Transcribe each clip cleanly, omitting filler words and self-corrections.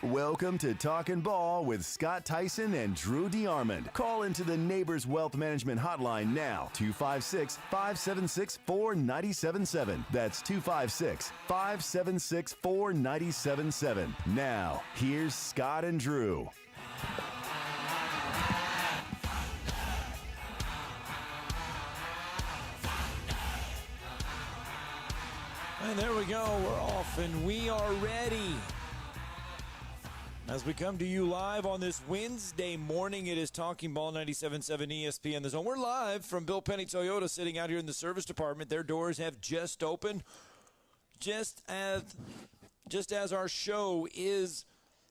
Welcome to Talkin' Ball with Scott Theisen and Drew DeArmond. Call into the Neighbors Wealth Management Hotline now, 256-576-4977. That's 256-576-4977. Now, here's Scott and Drew. And there we go. We're off and we are ready. As we come to you live on this Wednesday morning, it is Talking Ball 97.7 ESPN The Zone. We're live from Bill Penny Toyota, sitting out here in the service department. Their doors have just opened, just as our show is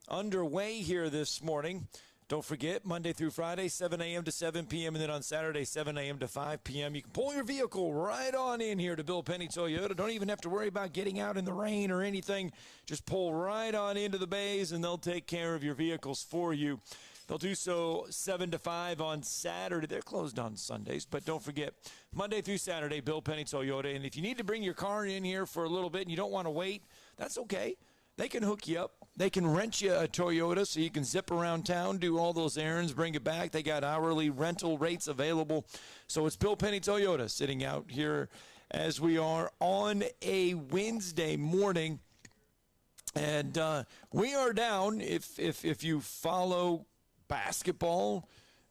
underway here this morning. Don't forget, Monday through Friday, 7 a.m. to 7 p.m., and then on Saturday, 7 a.m. to 5 p.m. You can pull your vehicle right on in here to Bill Penny Toyota. Don't even have to worry about getting out in the rain or anything. Just pull right on into the bays, and they'll take care of your vehicles for you. They'll do so 7 to 5 on Saturday. They're closed on Sundays, but don't forget, Monday through Saturday, Bill Penny Toyota. And if you need to bring your car in here for a little bit and you don't want to wait, that's okay. They can hook you up. They can rent you a Toyota so you can zip around town, do all those errands, bring it back. They got hourly rental rates available. So it's Bill Penny Toyota sitting out here as we are on a Wednesday morning. And we are down. If you follow basketball,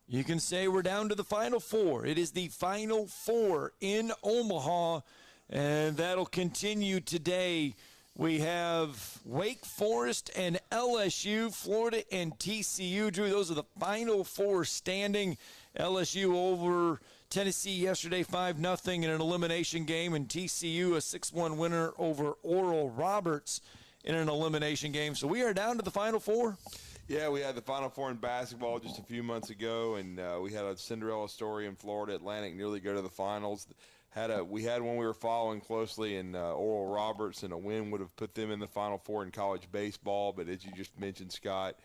you can say we're down to the Final Four. It is the Final Four in Omaha, and that'll continue today. We have Wake Forest and LSU, Florida and TCU. Drew, those are the Final Four standing. LSU over Tennessee yesterday, 5-0 in an elimination game, and TCU a 6-1 winner over Oral Roberts in an elimination game. So we are down to the Final Four. Yeah, we had the Final Four in basketball just a few months ago, and we had a Cinderella story in Florida Atlantic nearly go to the finals. We had one we were following closely in Oral Roberts, and a win would have put them in the Final Four in college baseball. But as you just mentioned, Scott,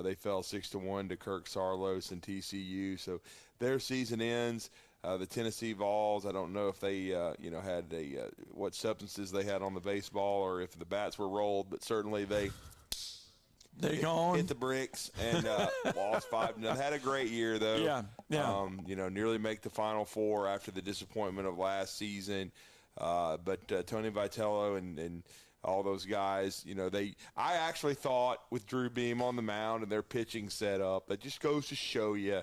they fell 6-1 to Kirk Saarloos and TCU. So their season ends. The Tennessee Vols, I don't know if they had what substances they had on the baseball or if the bats were rolled, but certainly they hit the bricks and lost 5-0. Had a great year though. Yeah. Nearly make the Final Four after the disappointment of last season. But Tony Vitello and all those guys, I actually thought with Drew Beam on the mound and their pitching setup, that just goes to show you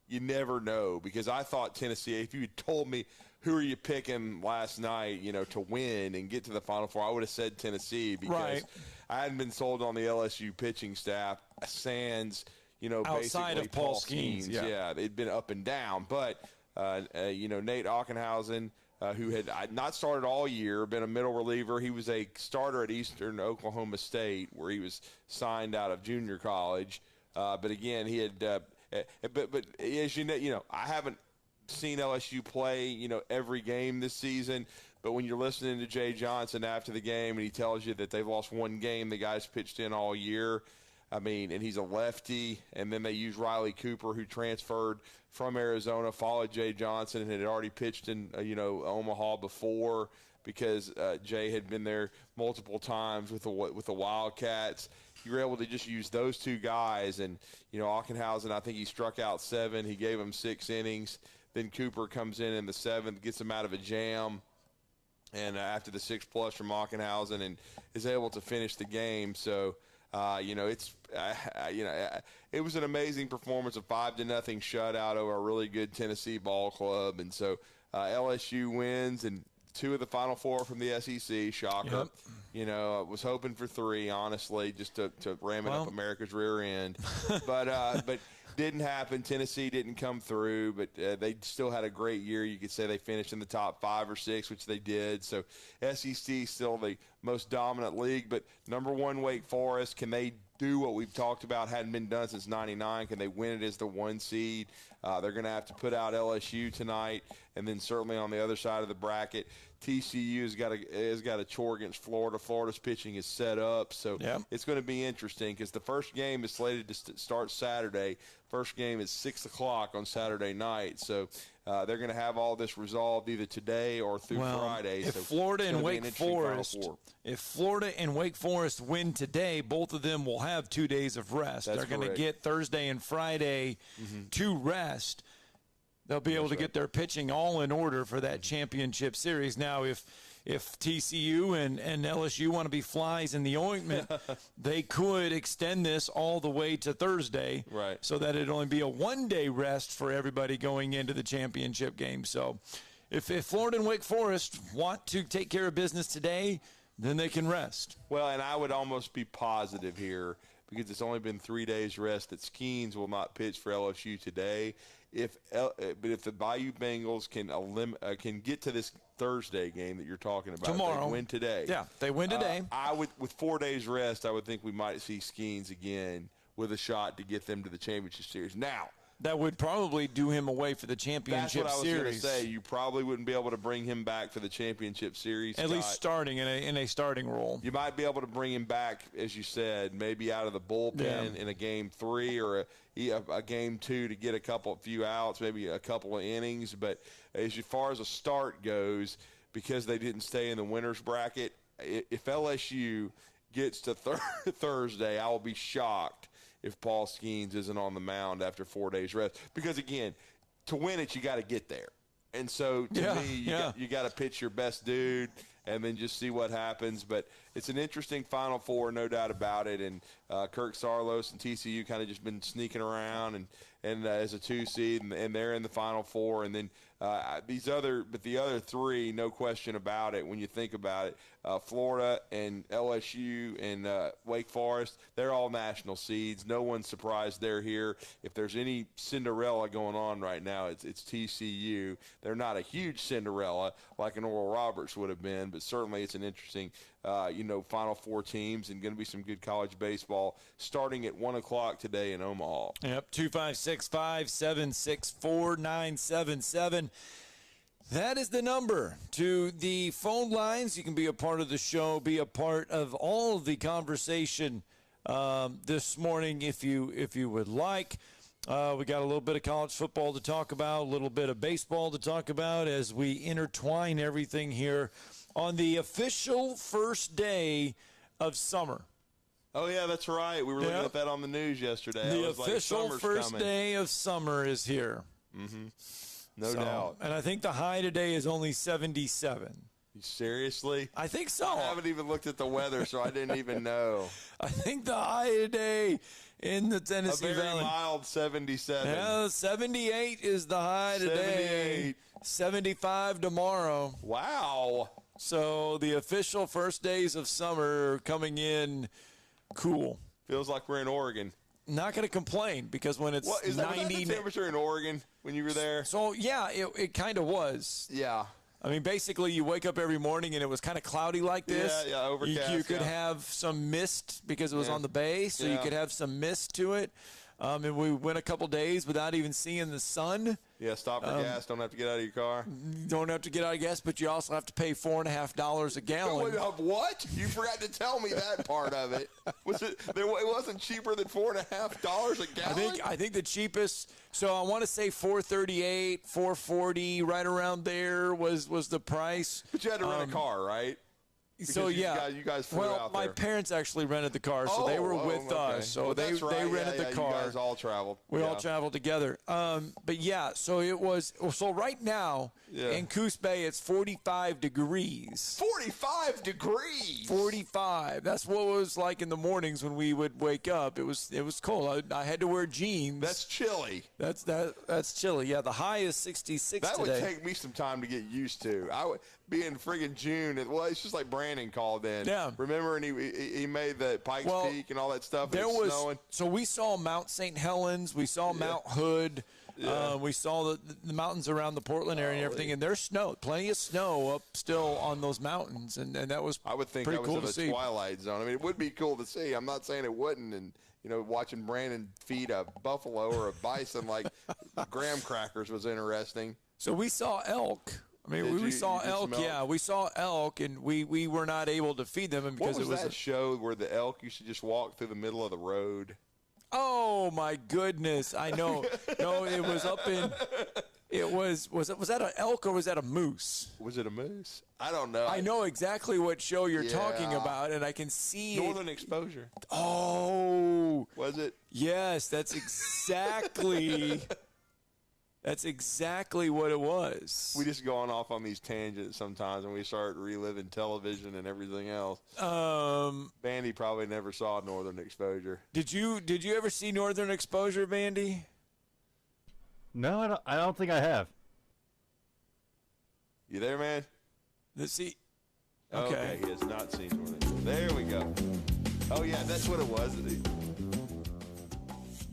never know, because I thought Tennessee, if you had told me who are you picking last night, to win and get to the Final Four, I would have said Tennessee, because I hadn't been sold on the LSU pitching staff, sans, outside basically of Paul Skeens. Yeah, they'd been up and down. But, Nate Ockenhausen, who had not started all year, been a middle reliever. He was a starter at Eastern Oklahoma State, where he was signed out of junior college. But again, he had but as you know, I haven't seen LSU play, every game this season. But when you're listening to Jay Johnson after the game and he tells you that they've lost one game, the guy's pitched in all year. And he's a lefty. And then they used Riley Cooper, who transferred from Arizona, followed Jay Johnson, and had already pitched in, Omaha before, because Jay had been there multiple times with the Wildcats. You were able to just use those two guys. And, Ockenhausen, I think he struck out 7. He gave him 6 innings. Then Cooper comes in the 7th, gets him out of a jam. And after the 6+ from Ockenhausen, and is able to finish the game. So, it was an amazing performance, a 5-0 shutout over a really good Tennessee ball club. And so LSU wins, and 2 of the Final Four from the SEC. Shocker. Yep. I was hoping for 3, honestly, just to ram it up America's rear end. But didn't happen. Tennessee didn't come through, but they still had a great year. You could say they finished in the top 5 or 6, which they did. So SEC still the most dominant league, but number 1 Wake Forest, can they do what we've talked about, hadn't been done since '99? Can they win it as the 1 seed? They're going to have to put out LSU tonight, and then certainly on the other side of the bracket, TCU has got a chore against Florida. Florida's pitching is set up, so it's going to be interesting, because the first game is slated to start Saturday. First game is 6 o'clock on Saturday night, so they're going to have all this resolved either today or through Friday. If so Florida it's and gonna be an Wake interesting Final Forest, Four. if Florida and Wake Forest win today, both of them will have 2 days of rest. That's They're going to correct. get Thursday and Friday to rest. They'll be able to get their pitching all in order for that championship series. Now, if TCU and LSU want to be flies in the ointment, they could extend this all the way to Thursday, Right. so that it'd only be a one-day rest for everybody going into the championship game. So if Florida and Wake Forest want to take care of business today, then they can rest. Well, and I would almost be positive here because it's only been 3 days rest that Skeens will not pitch for LSU today. But if the Bayou Bengals can get to this Thursday game that you're talking about, Tomorrow. they win today. Yeah, they win today. I would, with 4 days rest, I would think we might see Skeens again with a shot to get them to the championship series. Now, that would probably do him away for the that's championship what I was going to series. say. You probably wouldn't be able to bring him back for the championship series. At least starting in a starting role. You might be able to bring him back, as you said, maybe out of the bullpen in a game 3 or a game 2 to get a few outs, maybe a couple of innings. But as far as a start goes, because they didn't stay in the winner's bracket, if LSU gets to Thursday, I will be shocked if Paul Skeens isn't on the mound after 4 days rest. Because, again, to win it, you got to get there. And so, to me, you got to pitch your best dude and then just see what happens. But it's an interesting Final Four, no doubt about it. And Kirk Saarloos and TCU kind of just been sneaking around and as a 2 seed, and they're in the Final Four. And then the other 3, no question about it. When you think about it, Florida and LSU and Wake Forest, they're all national seeds. No one's surprised they're here. If there's any Cinderella going on right now, it's TCU. They're not a huge Cinderella like an Oral Roberts would have been, but certainly it's an interesting, Final Four teams, and going to be some good college baseball starting at 1 o'clock today in Omaha. Yep, 256-576-4977. That is the number to the phone lines. You can be a part of the show, be a part of all of the conversation this morning if you would like. We got a little bit of college football to talk about, a little bit of baseball to talk about as we intertwine everything here on the official first day of summer. Oh, yeah, that's right. We were looking at that on the news yesterday. The official first day of summer is here. Mm-hmm. No doubt. And I think the high today is only 77. Seriously? I think so. I haven't even looked at the weather, so I didn't even know. I think the high today in the Tennessee Valley. A very Valley. mild 77. Yeah, 78 is the high today. 75 tomorrow. Wow. So the official first days of summer are coming in cool. Feels like we're in Oregon. Not going to complain because when it's was 90 that the temperature in Oregon when you were there? So yeah, it kind of was. Yeah. I mean, basically, you wake up every morning and it was kind of cloudy like this. Yeah, overcast. You could have some mist because it was on the bay, so you could have some mist to it. And we went a couple days without even seeing the sun. Yeah, stop for gas. Don't have to get out of your car. Don't have to get out of gas, but you also have to pay $4.50 a gallon. What? You forgot to tell me that part of it. It wasn't cheaper than $4.50 a gallon? I think the cheapest. So I want to say $4.38, $4.40, right around there was the price. But you had to rent a car, right? Because you guys flew out there. My parents actually rented the car, so they were with us. So they rented the car. You guys all traveled. We all traveled together. But yeah, so it was. So right now in Coos Bay, it's 45 degrees. 45 degrees. 45. That's what it was like in the mornings when we would wake up. It was cold. I had to wear jeans. That's chilly. That's chilly. Yeah, the high is 66 that today. Would take me some time to get used to. I would be in friggin' June. It's just like Brandon called in. Yeah. Remember, and he made the Pikes Peak and all that stuff. There was snowing. So we saw Mount St. Helens. We saw Mount Hood. Yeah. We saw the mountains around the Portland area and everything, and there's snow, plenty of snow up still on those mountains, and that was I would think pretty I was cool in to see. Twilight Zone. I mean, it would be cool to see. I'm not saying it wouldn't, and watching Brandon feed a buffalo or a bison like graham crackers was interesting. So we saw elk. I mean, we saw elk. Yeah, we saw elk, and we were not able to feed them because what was it was that show where the elk used to just walk through the middle of the road? Oh my goodness! I know. No, it was up in. It was that an elk or was that a moose? Was it a moose? I don't know. I know exactly what show you're talking about, and I can see Northern Exposure. Oh, was it? Yes, that's exactly. That's exactly what it was. We just going off on these tangents sometimes, and we start reliving television and everything else. Bandy probably never saw Northern Exposure. Did you ever see Northern Exposure, Bandy? No, I don't think I have. You there, man? Let's see. Okay, he has not seen Northern Exposure. There we go. Oh yeah, that's what it was.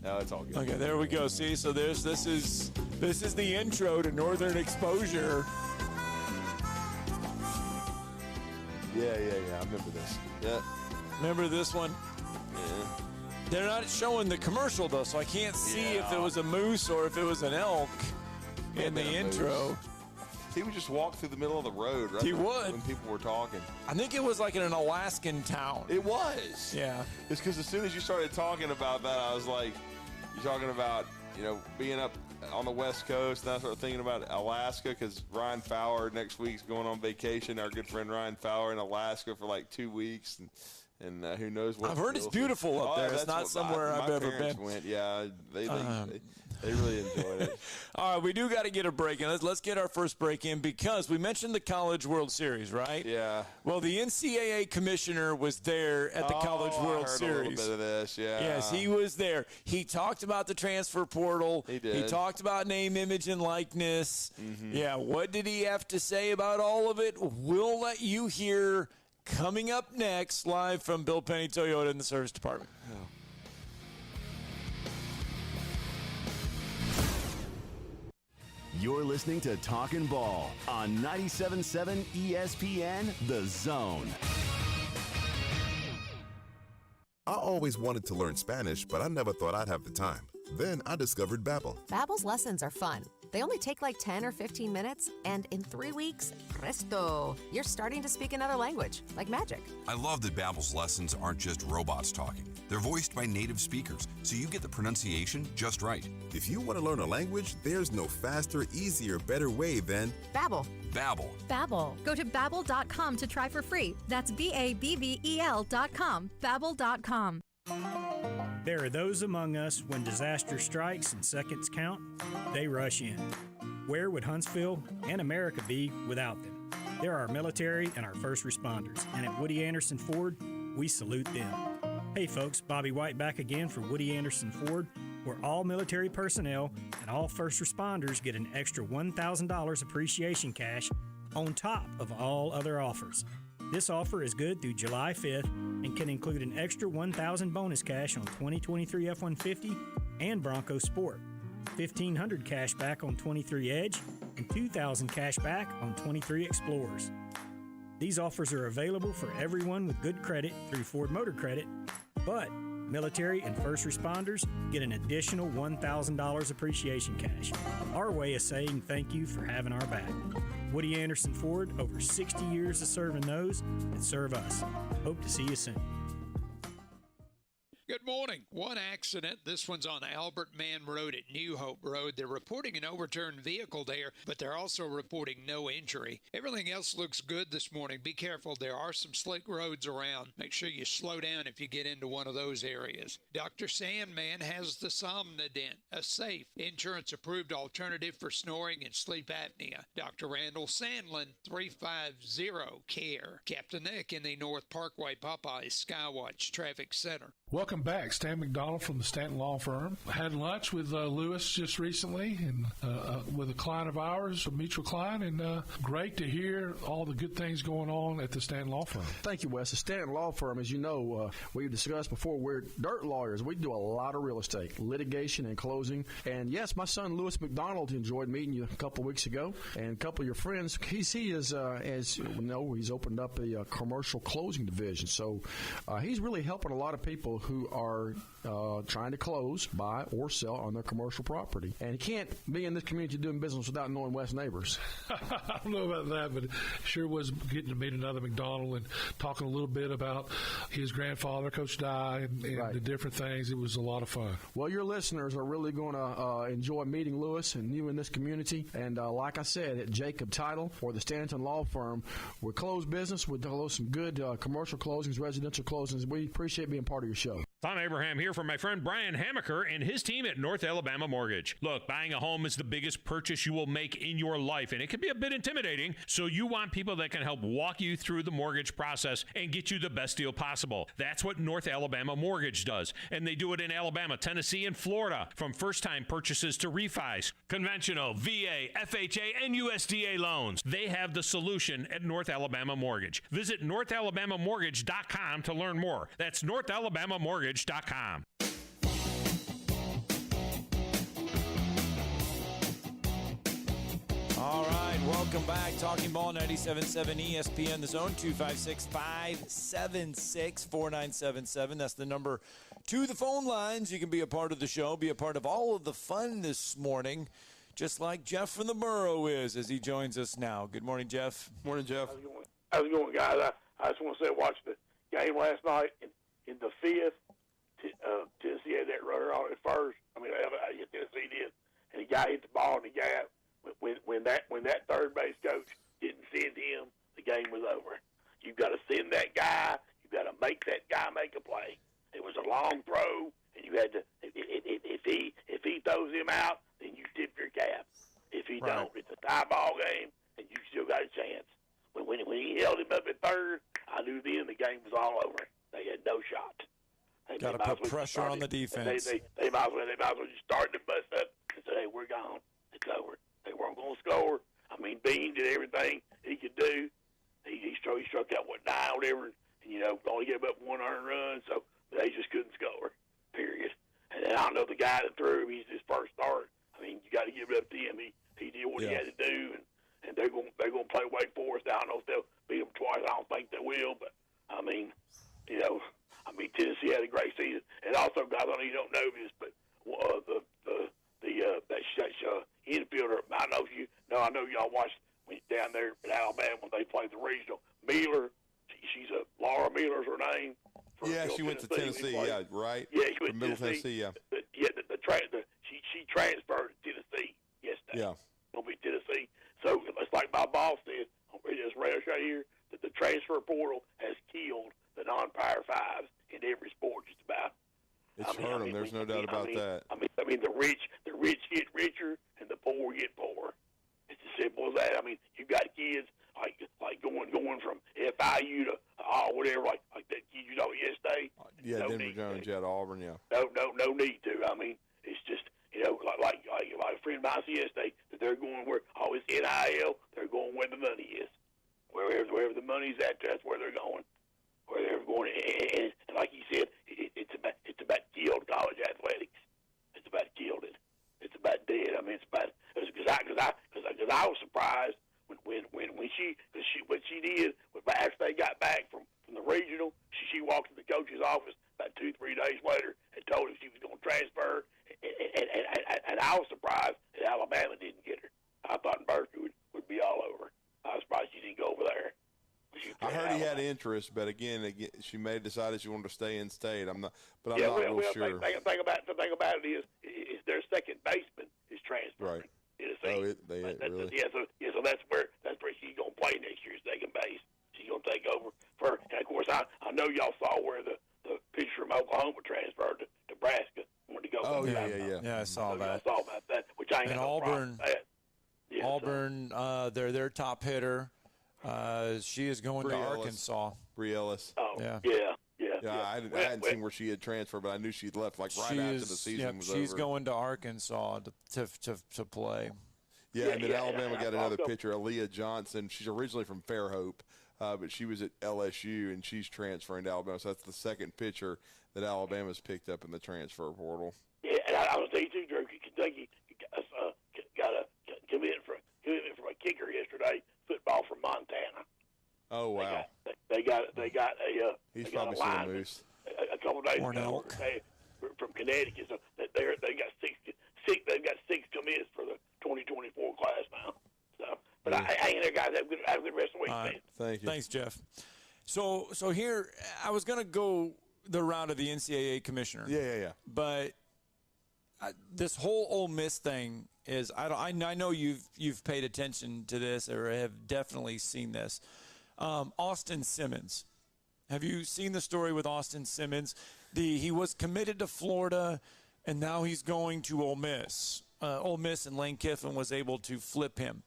No, it's all good. Okay, there we go. See, so this is the intro to Northern Exposure. Yeah. I remember this. Yeah. Remember this one? Yeah. They're not showing the commercial though, so I can't see if it was a moose or if it was an elk in the intro. He would just walk through the middle of the road, right? He would. When people were talking. I think it was like in an Alaskan town. It was. Yeah. It's because as soon as you started talking about that, I was like, you're talking about, being up on the West Coast, and I started thinking about Alaska because Ryan Fowler next week's going on vacation. Our good friend Ryan Fowler in Alaska for like 2 weeks, and who knows what. I've heard it's beautiful up there. It's not somewhere I've ever been. Went. Yeah, they really enjoyed it. All right, we do got to get a break in. Let's get our first break in because we mentioned the College World Series, right? Yeah. Well, the NCAA commissioner was there at the College World Series. A little bit of this, yeah. Yes, he was there. He talked about the transfer portal. He did. He talked about name, image, and likeness. Mm-hmm. Yeah, what did he have to say about all of it? We'll let you hear coming up next, live from Bill Penny Toyota in the service department. Oh. You're listening to Talkin' Ball on 97.7 ESPN, The Zone. I always wanted to learn Spanish, but I never thought I'd have the time. Then I discovered Babbel. Babbel's lessons are fun. They only take like 10 or 15 minutes, and in 3 weeks, presto, you're starting to speak another language, like magic. I love that Babbel's lessons aren't just robots talking. They're voiced by native speakers, so you get the pronunciation just right. If you want to learn a language, there's no faster, easier, better way than Babbel. Babbel. Babbel. Go to Babbel.com to try for free. That's BABBEL.com. Babbel.com. There are those among us when disaster strikes and seconds count, they rush in. Where would Huntsville and America be without them? They're our military and our first responders, and at Woody Anderson Ford, we salute them. Hey folks, Bobby White back again for Woody Anderson Ford, where all military personnel and all first responders get an extra $1,000 appreciation cash on top of all other offers. This offer is good through July 5th and can include an extra $1,000 bonus cash on 2023 F-150 and Bronco Sport, $1,500 cash back on 23 Edge, and $2,000 cash back on 23 Explorers. These offers are available for everyone with good credit through Ford Motor Credit, but military and first responders get an additional $1,000 appreciation cash. Our way of saying thank you for having our back. Woody Anderson Ford, over 60 years of serving those that serve us. Hope to see you soon. Good morning. One accident. This one's on Albert Mann Road at New Hope Road. They're reporting an overturned vehicle there, but they're also reporting no injury. Everything else looks good this morning. Be careful. There are some slick roads around. Make sure you slow down if you get into one of those areas. Dr. Sandman has the Somnodent, a safe, insurance-approved alternative for snoring and sleep apnea. Dr. Randall Sandlin, 350-CARE. Captain Nick in the North Parkway Popeyes Skywatch Traffic Center. Welcome back. Stan McDonald from the Stanton Law Firm. I had lunch with Lewis just recently and with a client of ours, a mutual client, and great to hear all the good things going on at the Stanton Law Firm. Thank you, Wes. The Stanton Law Firm, as you know, we've discussed before, we're dirt lawyers. We do a lot of real estate, litigation and closing. And yes, my son Lewis McDonald enjoyed meeting you a couple of weeks ago, and a couple of your friends. He is, as you know, he's opened up a commercial closing division. So he's really helping a lot of people who are trying to close, buy, or sell on their commercial property. And he can't be in this community to do doing business without knowing West neighbors. I don't know about that, but it sure was getting to meet another McDonald and talking a little bit about his grandfather, Coach Dye, and the different things. It was a lot of fun. Well, your listeners are really going to enjoy meeting Lewis and you in this community. And like I said, at Jacob Title or the Stanton Law Firm, we're closed business. We'll do some good commercial closings, residential closings. We appreciate being part of your show. Tom Abraham here from my friend Brian Hamaker and his team at North Alabama Mortgage. Look, buying a home is the biggest purchase you will make in your life, and it can be a bit intimidating, so you want people that can help walk you through the mortgage process and get you the best deal possible. That's what North Alabama Mortgage does, and they do it in Alabama, Tennessee, and Florida, from first-time purchases to refis, conventional, VA, FHA, and USDA loans. They have the solution at North Alabama Mortgage. Visit NorthAlabamaMortgage.com to learn more. That's NorthAlabamaMortgage.com. All right, welcome back. Talking Ball 97.7 ESPN, the zone, 256-576-4977. That's the number to the phone lines. You can be a part of the show, be a part of all of the fun this morning, just like Jeff from the Borough is as he joins us now. Good morning, Jeff. Morning, Jeff. How's it going, guys? I just want to say I watched the game last night in the fifth. Tennessee had that runner on at first. I mean, Tennessee did, and the guy hit the ball in the gap. When that third base coach didn't send him, the game was over. You've got to send that guy. You've got to make that guy make a play. It was a long throw, and you had to. If he throws him out, then you tip your cap. If he don't, it's a tie ball game, and you still got a chance. When he held him up at third, I knew then the game was all over. They had no shot. Got to put pressure on the defense. They might as well just start to bust up and say, hey, we're gone. It's over. They weren't going to score. I mean, Bean did everything he could do. He struck out, 9, whatever, and, only gave up 1 earned run, so they just couldn't score, period. And then I don't know the guy that threw him. He's his first start. I mean, you got to give it up to him. He did what he had to do, and they're going to play Wake Forest. I don't know if they'll beat them twice. I don't think they will, but, Tennessee had a great season. And also, guys, I know you don't know this, but that infielder, I know y'all watched down there in Alabama when they played the regional. Miller, Laura Miller's her name. She went to Tennessee, right? Yeah, she went from Middle Tennessee, yeah. She transferred to Tennessee yesterday. Yeah. It'll be Tennessee. So it's like my boss said on this radio show here, that the transfer portal has killed the non-Power Fives in every sport just about. It's hurt them. There's no doubt about that. I mean, the rich get richer and the poor get poorer. It's as simple as that. I mean, you got kids like going from FIU to whatever, like that kid you know yesterday. Yeah, Denver Jones at Auburn. Yeah. No need to. I mean, it's just like a friend of mine said yesterday that they're going where it's NIL. They're going where the money is. Wherever the money's at, that's where they're going. Where they're going, and like you said, it's about killed college athletics. It's about killed it. It's about dead. I mean, it's about because I was surprised when what she did after they got back from the regional. She walked to the coach's office about 2-3 days later and told him she was going to transfer, and I was surprised that Alabama didn't get her. I thought Berkeley would be all over. I was surprised she didn't go over there. I heard he had interest, but again, she may have decided she wanted to stay in state. I'm not real sure. The thing about it is their second baseman is transferring. Right. Really? So that's where she's gonna play next year, second base. She's gonna take over for her. And of course, I know y'all saw where the pitcher from Oklahoma transferred to Nebraska. Wanted to go. Oh yeah. Yeah, I saw that. I saw about that, which I ain't got no problem with that. Yeah, Auburn, they're their top hitter. She is going to Arkansas. Bree Ellis. Oh, yeah. I hadn't seen where she had transferred, but I knew she'd left right after the season was over. She's going to Arkansas to play. Yeah, and then Alabama got another pitcher, Aaliyah Johnson. She's originally from Fairhope, but she was at LSU, and she's transferring to Alabama. So that's the second pitcher that Alabama's picked up in the transfer portal. Yeah, and I was saying too, Drew, Kentucky got a commitment from a kicker yesterday. Football from Montana. Oh wow! They got a he's probably seen a moose a couple days ago from Connecticut. So they've got six commits for the 2024 But hang in there, guys. Have a good rest of the week, man. Thank you. Thanks, Jeff. So here, I was going to go the route of the NCAA commissioner. Yeah. But this whole Ole Miss thing is, I know you've paid attention to this or have definitely seen this. Austin Simmons. Have you seen the story with Austin Simmons? He was committed to Florida, and now he's going to Ole Miss. Ole Miss and Lane Kiffin was able to flip him.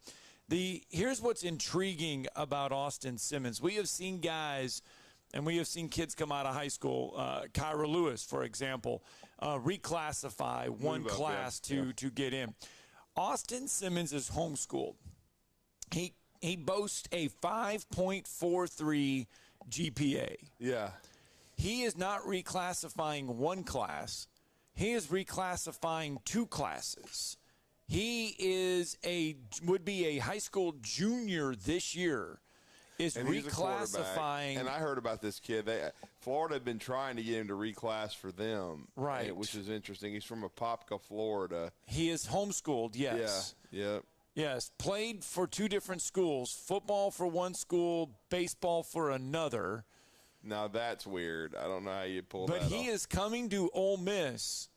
Here's what's intriguing about Austin Simmons. We have seen guys, and we have seen kids come out of high school. Kyra Lewis, for example, reclassify one class to get in. Austin Simmons is homeschooled. He boasts a 5.43 GPA. Yeah. He is not reclassifying one class. He is reclassifying two classes. He would be a high school junior this year. Is reclassifying. And I heard about this kid. Florida had been trying to get him to reclass for them. Right. Which is interesting. He's from Apopka, Florida. He is homeschooled, yes. Yeah. Yes, played for two different schools, football for one school, baseball for another. Now that's weird. I don't know how you pull that off. But he is coming to Ole Miss.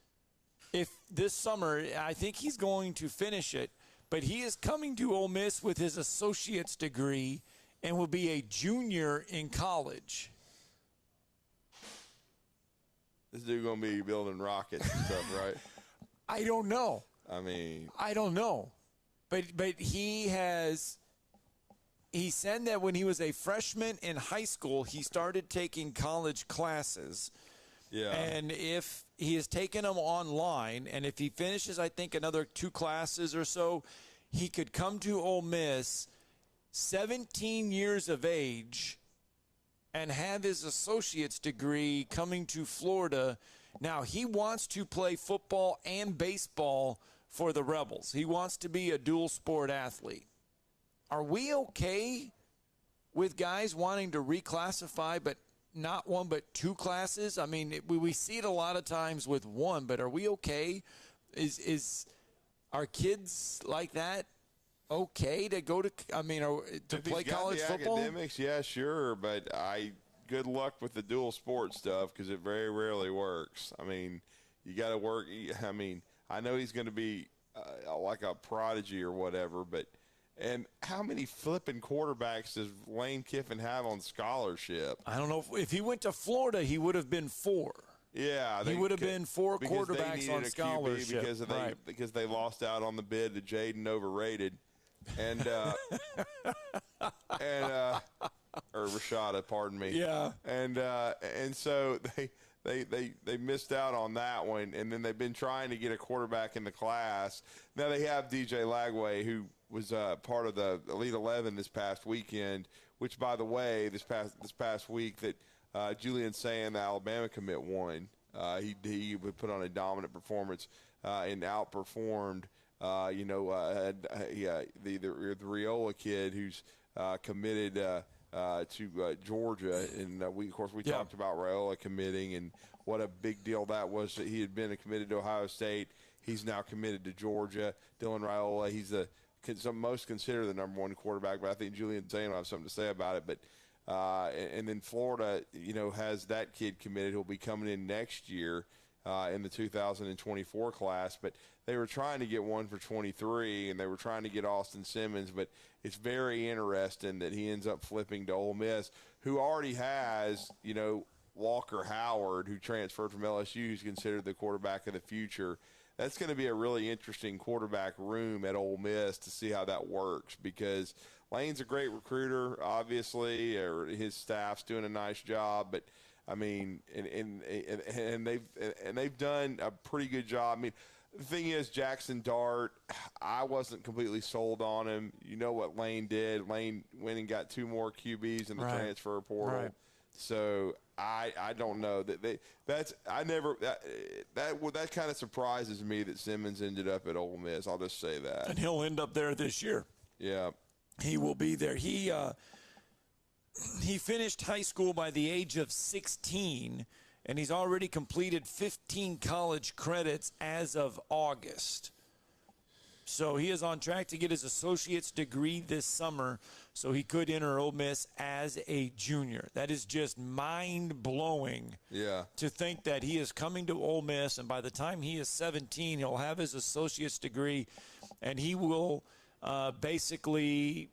If this summer, I think he's going to finish it, but he is coming to Ole Miss with his associate's degree and will be a junior in college. This dude going to be building rockets and stuff, right? I don't know. I don't know. But he said that when he was a freshman in high school, he started taking college classes. Yeah. And if he has taken them online, and if he finishes, I think, another 2 classes or so, he could come to Ole Miss 17 years of age and have his associate's degree coming to Florida. Now, he wants to play football and baseball for the Rebels. He wants to be a dual sport athlete. Are we okay with guys wanting to reclassify, but not one but 2 classes? I mean, we see it a lot of times with one, but are we okay? Are kids like that okay to go to? I mean, to play college football? Academics, yeah, sure, but good luck with the dual sport stuff because it very rarely works. I mean, you got to work. I mean, I know he's going to be like a prodigy or whatever, but and how many flipping quarterbacks does Lane Kiffin have on scholarship? I don't know. If he went to Florida, he would have been 4. Yeah, he would have been 4 quarterbacks on scholarship. Because they lost out on the bid to Jaden Overrated, and or Rashada, pardon me. Yeah, and so they missed out on that one, and then they've been trying to get a quarterback in the class. Now they have DJ Lagway, who was part of the Elite 11 this past weekend, which, by the way, this past week that Julian Sand, the Alabama commit, won. He would put on a dominant performance and outperformed, the Riola kid who's committed to Georgia. And we talked about Riola committing and what a big deal that was that he had been committed to Ohio State. He's now committed to Georgia. Dylan Raiola, he's most considered the number 1 quarterback, but I think Julian Zane will have something to say about it. But and then Florida, has that kid committed. He'll be coming in next year in the 2024 class. But they were trying to get one for 23, and they were trying to get Austin Simmons. But it's very interesting that he ends up flipping to Ole Miss, who already has, Walker Howard, who transferred from LSU, who's considered the quarterback of the future. That's going to be a really interesting quarterback room at Ole Miss to see how that works, because Lane's a great recruiter, obviously, or his staff's doing a nice job. But I mean, and they've done a pretty good job. I mean, the thing is, Jackson Dart, I wasn't completely sold on him. You know what Lane did? Lane went and got 2 more QBs in the transfer portal. Right. So I don't know that that kind of surprises me that Simmons ended up at Ole Miss. I'll just say that. And he'll end up there this year. Yeah. He will be there. He finished high school by the age of 16, and he's already completed 15 college credits as of August. So he is on track to get his associate's degree this summer, so he could enter Ole Miss as a junior. That is just mind-blowing to think that he is coming to Ole Miss, and by the time he is 17, he'll have his associate's degree, and he will basically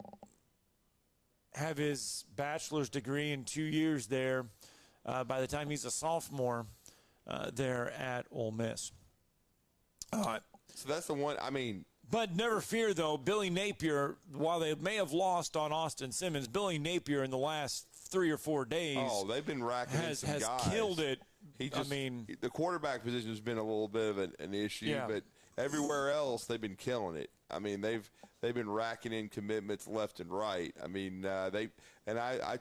have his bachelor's degree in 2 years there by the time he's a sophomore there at Ole Miss. So that's the one, I mean. But never fear, though, Billy Napier, while they may have lost on Austin Simmons, Billy Napier in the last 3 or 4 days they've been racking in some has guys. killed it. The quarterback position has been a little bit of an issue, but everywhere else they've been killing it. I mean, they've been racking in commitments left and right. I mean, I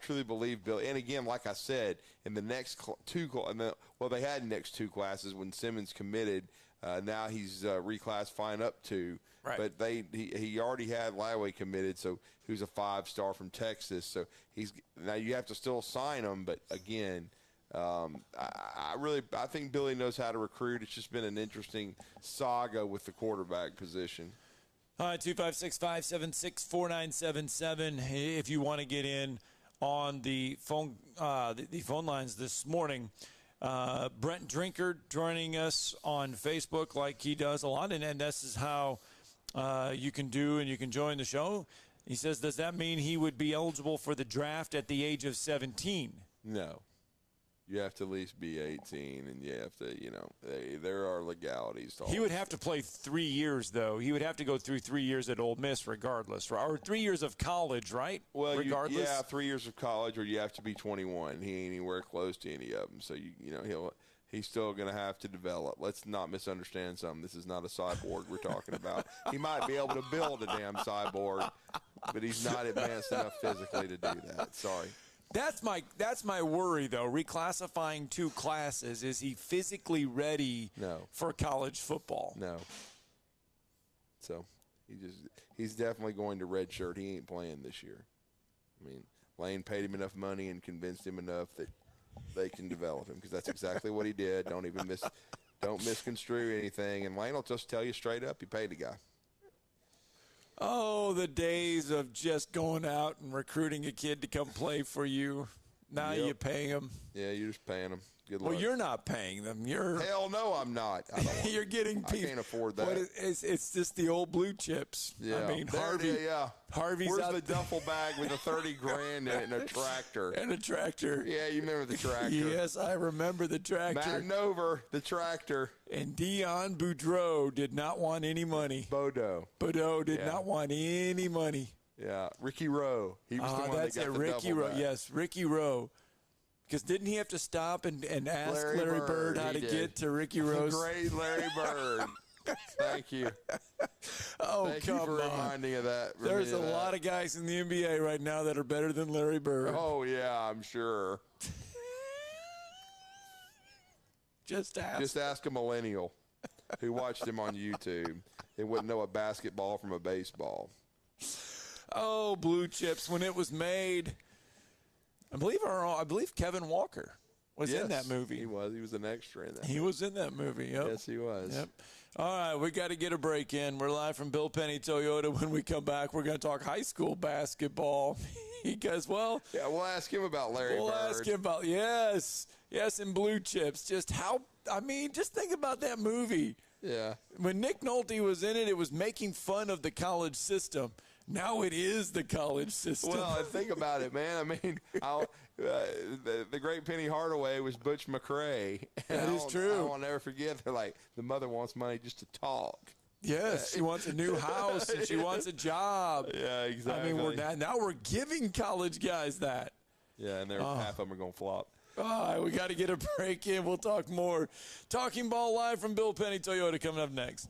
truly believe Bill. And again, like I said, in the next they had next 2 classes when Simmons committed. Now he's reclassifying up 2. Right. But he already had Laway committed, so who's a 5-star from Texas. So now you have to still sign him. But again, I think Billy knows how to recruit. It's just been an interesting saga with the quarterback position. All right, 256-576-4977. If you want to get in on the phone lines this morning. Brent Drinkard joining us on Facebook like he does a lot, and this is how you can join the show. He says, does that mean he would be eligible for the draft at the age of 17? No. You have to at least be 18, and you have to, there are legalities. He would have to play 3 years, though. He would have to go through 3 years at Ole Miss regardless, or 3 years of college, right? Well, regardless. 3 years of college, or you have to be 21. He ain't anywhere close to any of them, so he's still going to have to develop. Let's not misunderstand something. This is not a cyborg we're talking about. He might be able to build a damn cyborg, but he's not advanced enough physically to do that. Sorry. That's my worry, though. Reclassifying 2 classes, is he physically ready for college football? No. So he's definitely going to redshirt. He ain't playing this year. I mean, Lane paid him enough money and convinced him enough that they can develop him, because that's exactly what he did. Don't misconstrue anything. And Lane will just tell you straight up, he paid the guy. Oh, the days of just going out and recruiting a kid to come play for you. Now you pay him. Yeah, you're just paying them. Good luck. Well, you're not paying them. Hell no, I'm not. You're getting people. I can't afford that. It's just the old blue chips. Yeah. I mean, Harvey's Where's out the duffel bag with the $30,000 in it and a tractor? And a tractor. Yeah, you remember the tractor. Yes, I remember the tractor. Matt Nover, the tractor. And Dion Boudreaux did not want any money. Boudreaux did not want any money. Yeah, Ricky Rowe. He was the one that got the Ricky duffel Rowe. bag. Yes, Ricky Rowe. Because didn't he have to stop and ask Larry Bird how to get to Ricky Rowe's? Great Larry Bird. Thank you. Thank you for reminding of that. There's a lot of guys in the NBA right now that are better than Larry Bird. Oh, yeah, I'm sure. Just ask a millennial who watched him on YouTube. They wouldn't know a basketball from a baseball. Oh, Blue Chips, when it was made, I believe Kevin Walker was in that movie. He was an extra in that. He was in that movie. Yep. Yes, he was. Yep. All right, we got to get a break in. We're live from Bill Penny Toyota. When we come back, we're going to talk high school basketball because, we'll ask him about Larry Bird. We'll ask him about yes, and Blue Chips. Just think about that movie. Yeah. When Nick Nolte was in it, it was making fun of the college system. Now it is the college system. Well, and think about it, man. I mean, the great Penny Hardaway was Butch McRae. That is true. I'll never forget. They're like, the mother wants money just to talk. Yes, she wants a new house and she wants a job. Yeah, exactly. I mean, now we're giving college guys that. Yeah, and half of them are going to flop. All right, we got to get a break in. We'll talk more. Talking Ball live from Bill Penny Toyota coming up next.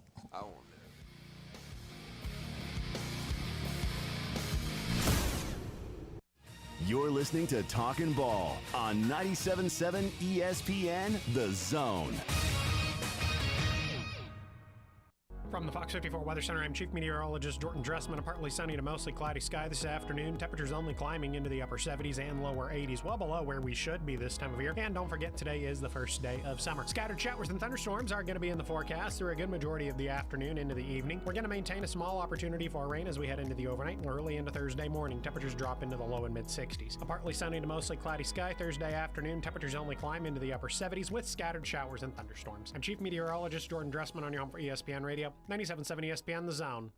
You're listening to Talkin' Ball on 97.7 ESPN, The Zone. From From the Fox 54 Weather Center, I'm Chief Meteorologist Jordan Dressman. A partly sunny to mostly cloudy sky this afternoon. Temperatures only climbing into the upper 70s and lower 80s, well below where we should be this time of year. And don't forget, today is the first day of summer. Scattered showers and thunderstorms are going to be in the forecast through a good majority of the afternoon into the evening. We're going to maintain a small opportunity for rain as we head into the overnight and early into Thursday morning. Temperatures drop into the low and mid 60s. A partly sunny to mostly cloudy sky Thursday afternoon. Temperatures only climb into the upper 70s with scattered showers and thunderstorms. I'm Chief Meteorologist Jordan Dressman on your home for ESPN Radio. 97.7 ESPN The Zone.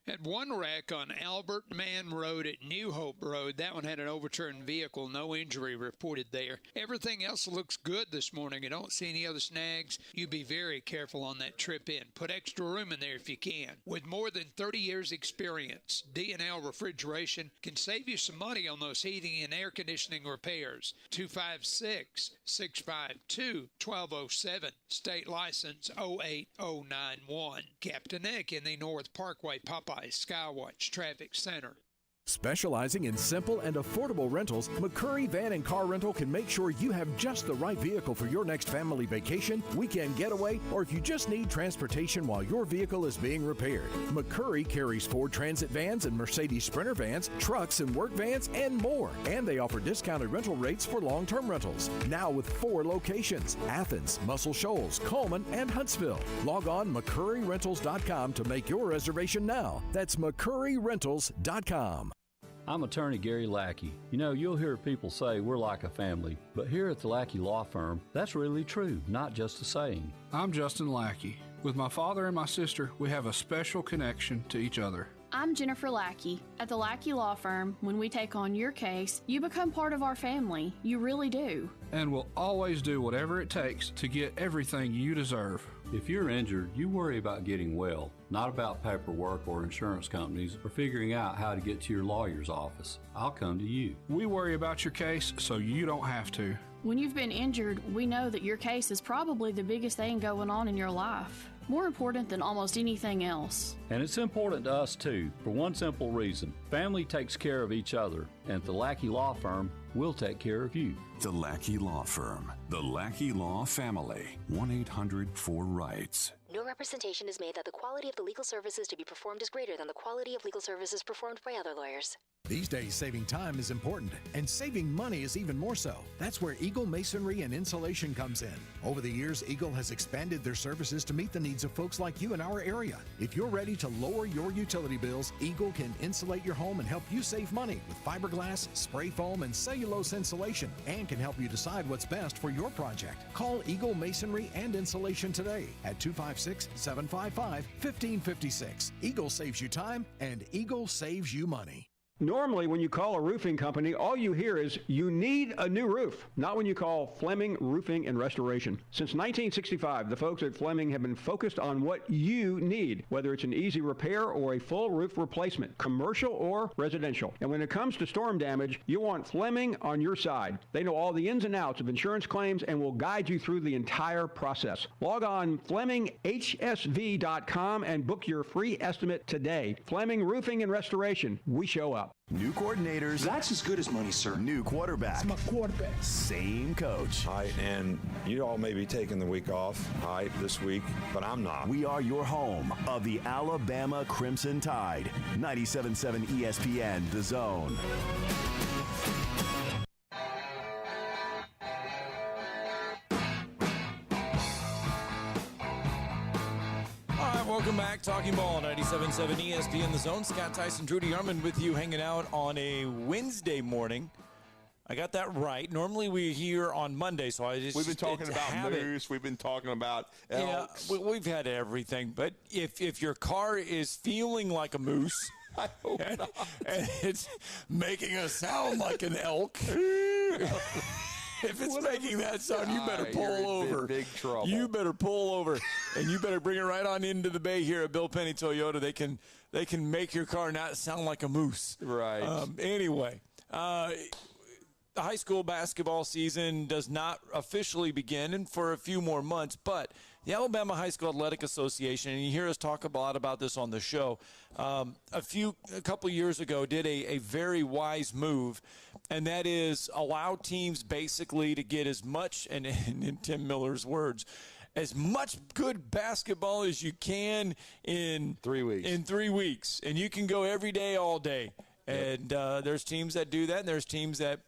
Had one wreck on Albert Mann Road at New Hope Road. That one had an overturned vehicle. No injury reported there. Everything else looks good this morning. I don't see any other snags. You be very careful on that trip in. Put extra room in there if you can. With more than 30 years experience, D&L Refrigeration can save you some money on those heating and air conditioning repairs. 256-652-1207. State license 08091. Captain Nick in the North Parkway Popeye Skywatch Traffic Center. Specializing in simple and affordable rentals, McCurry Van and Car Rental can make sure you have just the right vehicle for your next family vacation, weekend getaway, or if you just need transportation while your vehicle is being repaired. McCurry carries Ford Transit vans and Mercedes Sprinter vans, trucks and work vans, and more. And they offer discounted rental rates for long-term rentals. Now with 4 locations: Athens, Muscle Shoals, Coleman, and Huntsville. Log on McCurryRentals.com to make your reservation now. That's McCurryRentals.com. I'm attorney Gary Lackey. You know, you'll hear people say we're like a family, but here at the Lackey Law Firm, that's really true, not just a saying. I'm Justin Lackey. With my father and my sister, we have a special connection to each other. I'm Jennifer Lackey. At the Lackey Law Firm, when we take on your case, you become part of our family. You really do. And we'll always do whatever it takes to get everything you deserve. If you're injured, you worry about getting well, not about paperwork or insurance companies or figuring out how to get to your lawyer's office. I'll come to you. We worry about your case so you don't have to. When you've been injured, we know that your case is probably the biggest thing going on in your life. More important than almost anything else. And it's important to us too, for one simple reason. Family takes care of each other, and at the Lackey Law Firm, we'll take care of you. The Lackey Law Firm. The Lackey Law Family. 1-800-4RIGHTS. No representation is made that the quality of the legal services to be performed is greater than the quality of legal services performed by other lawyers. These days, saving time is important, and saving money is even more so. That's where Eagle Masonry and Insulation comes in. Over the years, Eagle has expanded their services to meet the needs of folks like you in our area. If you're ready to lower your utility bills, Eagle can insulate your home and help you save money with fiberglass, spray foam, and cellulose insulation, and can help you decide what's best for your project. Call Eagle Masonry and Insulation today at 256-755-1556. Eagle saves you time, and Eagle saves you money. Normally, when you call a roofing company, all you hear is, you need a new roof. Not when you call Fleming Roofing and Restoration. Since 1965, the folks at Fleming have been focused on what you need, whether it's an easy repair or a full roof replacement, commercial or residential. And when it comes to storm damage, you want Fleming on your side. They know all the ins and outs of insurance claims and will guide you through the entire process. Log on FlemingHSV.com and book your free estimate today. Fleming Roofing and Restoration. We show up. New coordinators. That's as good as money, sir. New quarterback. It's my quarterback. Same coach. And you all may be taking the week off, this week, but I'm not. We are your home of the Alabama Crimson Tide. 97.7 ESPN, The Zone. Welcome back. Talking Ball, 97.7 ESPN The Zone. Scott Tyson, Drew DeArmond with you, hanging out on a Wednesday morning. I got that right. Normally we're here on Monday, so we've been talking about moose. We've been talking about elks. Yeah, we've had everything. But if your car is feeling like a moose, I hope not. and it's making a sound like an elk. If it's making that sound, you better pull over. Big trouble. You better pull over, and you better bring it right on into the bay here at Bill Penny Toyota. They can make your car not sound like a moose. Right. Anyway, the high school basketball season does not officially begin for a few more months, but the Alabama High School Athletic Association, and you hear us talk a lot about this on the show, a couple years ago did a very wise move, and that is allow teams basically to get as much, and in Tim Miller's words, as much good basketball as you can in 3 weeks. In 3 weeks, and you can go every day, all day. And there's teams that do that, and there's teams that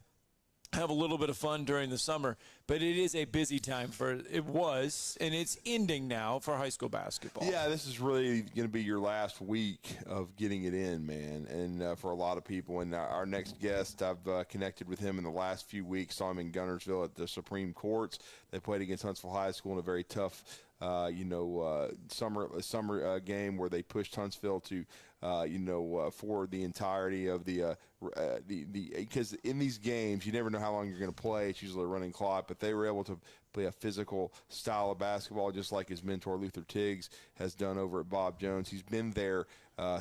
have a little bit of fun during the summer. But it is a busy time and it's ending now for high school basketball. Yeah, this is really going to be your last week of getting it in, man, and for a lot of people. And our next guest, I've connected with him in the last few weeks. Saw him in Guntersville at the Supreme Courts. They played against Huntsville High School in a very tough summer game where they pushed Huntsville to, for the entirety of because in these games you never know how long you're going to play. It's usually a running clock, but they were able to play a physical style of basketball, just like his mentor Luther Tiggs has done over at Bob Jones. He's been there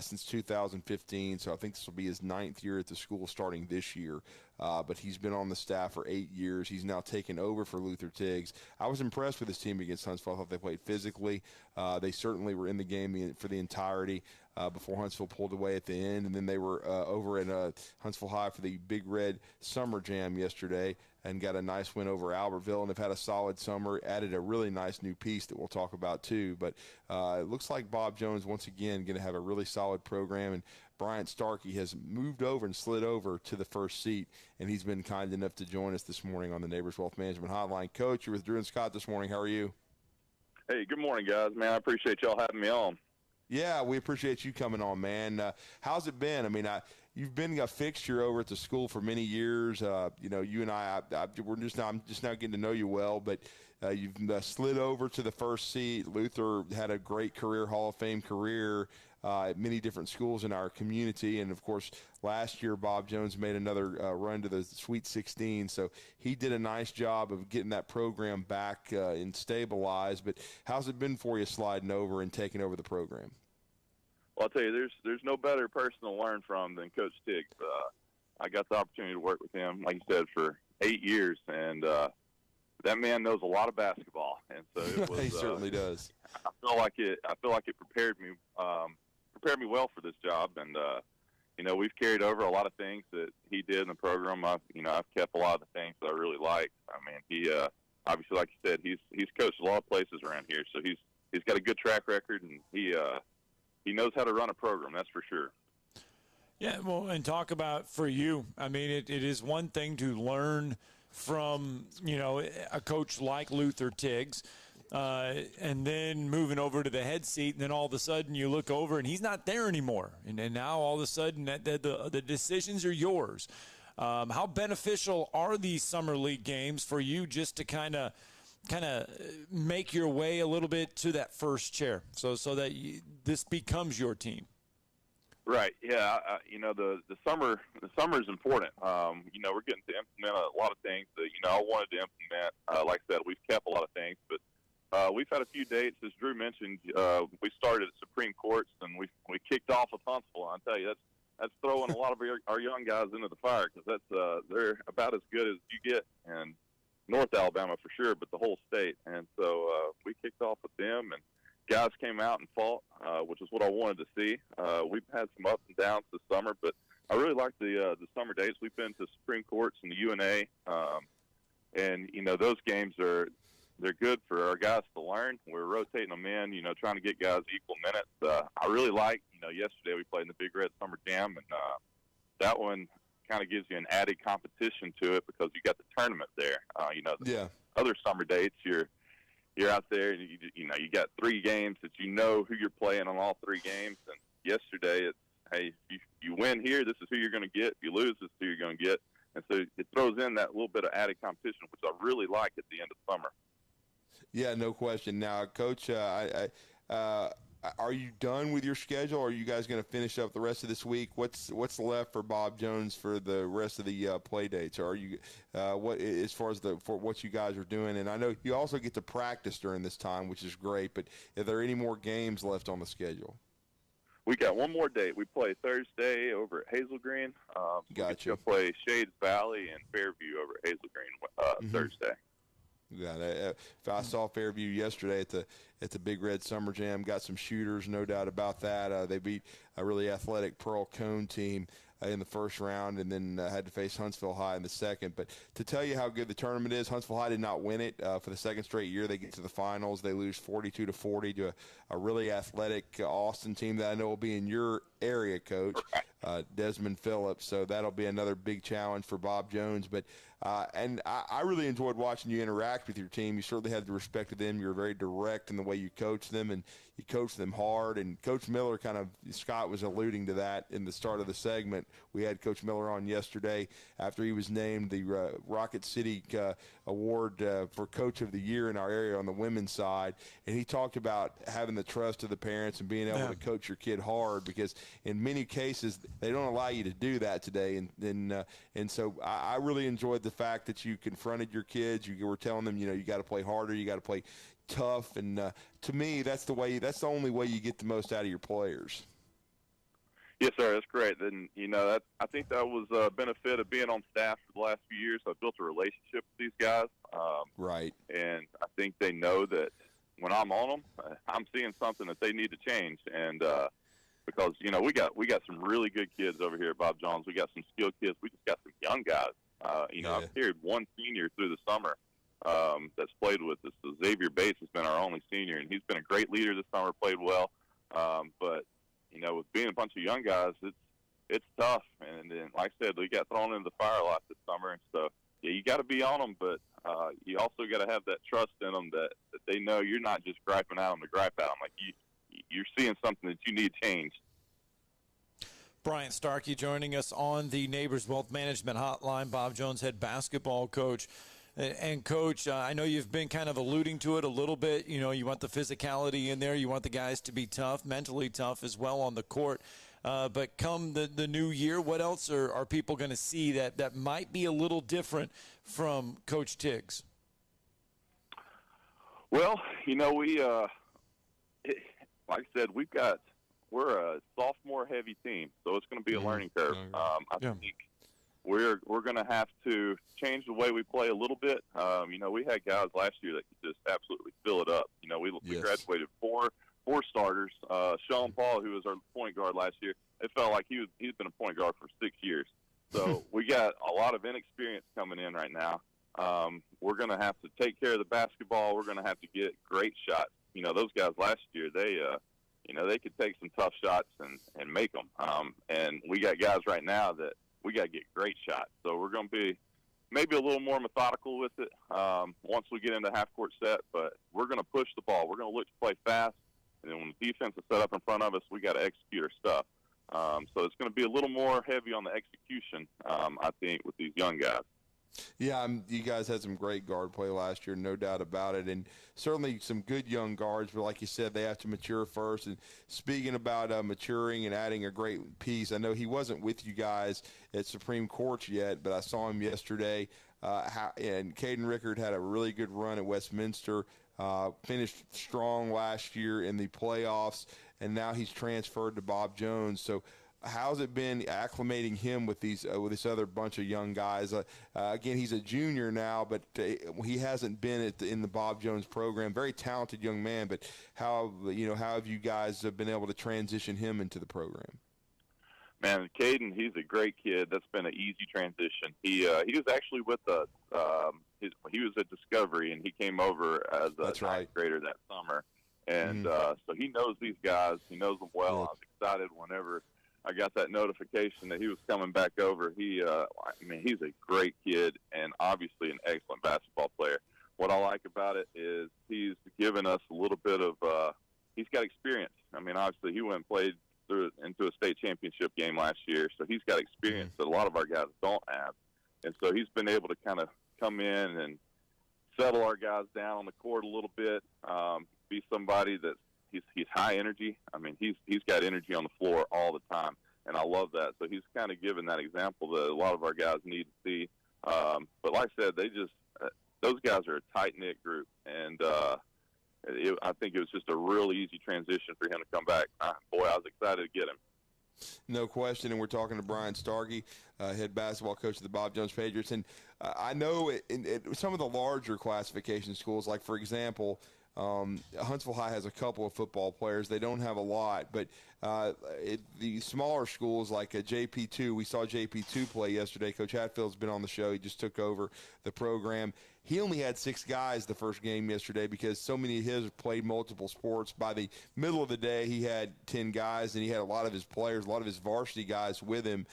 since 2015, so I think this will be his 9th year at the school starting this year. But he's been on the staff for 8 years. He's now taken over for Luther Tiggs. I was impressed with his team against Huntsville. I thought they played physically. They certainly were in the game for the entirety before Huntsville pulled away at the end. And then they were over at Huntsville High for the Big Red Summer Jam yesterday and got a nice win over Albertville. And they've had a solid summer, added a really nice new piece that we'll talk about too. But it looks like Bob Jones, once again, going to have a really solid program. And Bryant Starkey has moved over and slid over to the first seat, and he's been kind enough to join us this morning on the Neighbors Wealth Management Hotline. Coach, you're with Drew and Scott this morning. How are you? Hey, good morning, guys. Man, I appreciate y'all having me on. Yeah, we appreciate you coming on, man. How's it been? I mean, you've been a fixture over at the school for many years. You and I'm just now getting to know you well, but you've slid over to the first seat. Luther had a great career, Hall of Fame career at many different schools in our community. And, of course, last year Bob Jones made another run to the Sweet 16. So he did a nice job of getting that program back and stabilized. But how's it been for you sliding over and taking over the program? Well, I'll tell you, there's no better person to learn from than Coach Tiggs. I got the opportunity to work with him, like you said, for 8 years. And that man knows a lot of basketball. And so it was, he certainly does. I feel like it prepared me well for this job, and we've carried over a lot of things that he did in the program. I've kept a lot of the things that I really liked. I mean, he obviously, like you said, he's coached a lot of places around here, so he's got a good track record, and he knows how to run a program. That's for sure. Yeah, well, and talk about for you. I mean, it is one thing to learn from a coach like Luther Tiggs. And then moving over to the head seat, and then all of a sudden you look over and he's not there anymore. And now all of a sudden the decisions are yours. How beneficial are these summer league games for you just to kind of make your way a little bit to that first chair so that this becomes your team? Right. Yeah. The summer is important. We're getting to implement a lot of things that, I wanted to implement. Like I said, we've kept a lot of things, but we've had a few dates, as Drew mentioned. We started at Supreme Courts, and we kicked off with Huntsville. I tell you, that's throwing a lot of our young guys into the fire, because they're about as good as you get in North Alabama for sure, but the whole state. And so we kicked off with them, and guys came out and fought, which is what I wanted to see. We've had some ups and downs this summer, but I really like the summer dates. We've been to Supreme Courts and the UNA, and those games they're good for our guys to learn. We're rotating them in, trying to get guys equal minutes. I really like, yesterday we played in the Big Red Summer Jam, and that one kind of gives you an added competition to it because you got the tournament there. The other summer dates, you're out there, and you got 3 games that who you're playing on all 3 games. And yesterday, it's, hey, if you win here, this is who you're going to get. If you lose, this is who you're going to get. And so it throws in that little bit of added competition, which I really like at the end of summer. Yeah, no question. Now, Coach, are you done with your schedule, or are you guys going to finish up the rest of this week? What's left for Bob Jones for the rest of the play dates? Or are you as far as for what you guys are doing? And I know you also get to practice during this time, which is great. But are there any more games left on the schedule? We got one more date. We play Thursday over at Hazel Green. Gotcha. We'll play Shades Valley and Fairview over at Hazel Green Thursday. Yeah, I saw Fairview yesterday at the Big Red Summer Jam. Got some shooters, no doubt about that. They beat a really athletic Pearl Cone team in the first round, and then had to face Huntsville High in the second. But to tell you how good the tournament is, Huntsville High did not win it for the second straight year. They get to the finals. They lose 42-40 to a really athletic Austin team that I know will be in your area, Coach, Desmond Phillips. So that'll be another big challenge for Bob Jones. But and I really enjoyed watching you interact with your team. You certainly had the respect of them. You were very direct in the way you coached them, and you coached them hard. And Coach Miller Scott was alluding to that in the start of the segment. We had Coach Miller on yesterday after he was named the Rocket City Award for Coach of the Year in our area on the women's side. And he talked about having the trust of the parents and being able to coach your kid hard, because in many cases they don't allow you to do that today. And so I really enjoyed the fact that you confronted your kids. You were telling them, you got to play harder, you got to play tough, and to me, that's the only way you get the most out of your players. Yes, sir. That's great. And I think that was a benefit of being on staff for the last few years. I built a relationship with these guys. Right. And I think they know that when I'm on them, I'm seeing something that they need to change. And because we got some really good kids over here at Bob Jones. We got some skilled kids. We just got some young guys. I've carried one senior through the summer that's played with us. So Xavier Bates has been our only senior, and he's been a great leader this summer, played well. But, with being a bunch of young guys, it's tough. And then, like I said, we got thrown into the fire a lot this summer. And so, you got to be on them, but you also got to have that trust in them that they know you're not just griping at them to gripe at them. Like, you're seeing something that you need changed. Brian Starkey joining us on the Neighbors Wealth Management Hotline. Bob Jones, head basketball coach. And, Coach, I know you've been kind of alluding to it a little bit. You want the physicality in there. You want the guys to be tough, mentally tough as well on the court. But come the new year, what else are people going to see that might be a little different from Coach Tiggs? Well, we, like I said, we're a sophomore-heavy team, so it's going to be a learning curve. I think we're going to have to change the way we play a little bit. We had guys last year that could just absolutely fill it up. We graduated four starters. Sean Paul, who was our point guard last year, it felt like he's been a point guard for 6 years. So we got a lot of inexperience coming in right now. We're going to have to take care of the basketball. We're going to have to get great shots. Those guys last year, they could take some tough shots and make them. And we got guys right now that we got to get great shots. So we're going to be maybe a little more methodical with it once we get into half-court set. But we're going to push the ball. We're going to look to play fast. And then when the defense is set up in front of us, we got to execute our stuff. So it's going to be a little more heavy on the execution, I think, with these young guys. Yeah, you guys had some great guard play last year, no doubt about it, and certainly some good young guards, but like you said, they have to mature first. And speaking about maturing and adding a great piece, I know he wasn't with you guys at Supreme Court yet, but I saw him yesterday, and Caden Rickard had a really good run at Westminster, finished strong last year in the playoffs, and now he's transferred to Bob Jones. So how's it been acclimating him with this other bunch of young guys? Again, he's a junior now, but he hasn't been in the Bob Jones program. Very talented young man, but how have you guys been able to transition him into the program? Man, Caden, he's a great kid. That's been an easy transition. He was actually with us. He was at Discovery, and he came over as a ninth grader that summer. And so he knows these guys. He knows them well. I was excited whenever I got that notification that he was coming back over. He's a great kid and obviously an excellent basketball player. What I like about it is he's given us a little bit of he's got experience. Obviously he went and played into a state championship game last year, so he's got experience that a lot of our guys don't have. And so he's been able to kind of come in and settle our guys down on the court a little bit, be somebody that he's high energy. He's got energy on the floor all the time, and I love that. So he's kind of given that example that a lot of our guys need to see. But like I said, those guys are a tight-knit group, and I think it was just a real easy transition for him to come back. I was excited to get him. No question, and we're talking to Brian Starkey, head basketball coach of the Bob Jones Patriots. And I know in some of the larger classification schools, like, for example, Huntsville High has a couple of football players. They don't have a lot, but the smaller schools like JP2, we saw JP2 play yesterday. Coach Hatfield's been on the show. He just took over the program. He only had 6 guys the first game yesterday because so many of his played multiple sports. By the middle of the day, he had 10 guys, and he had a lot of his players, a lot of his varsity guys with him.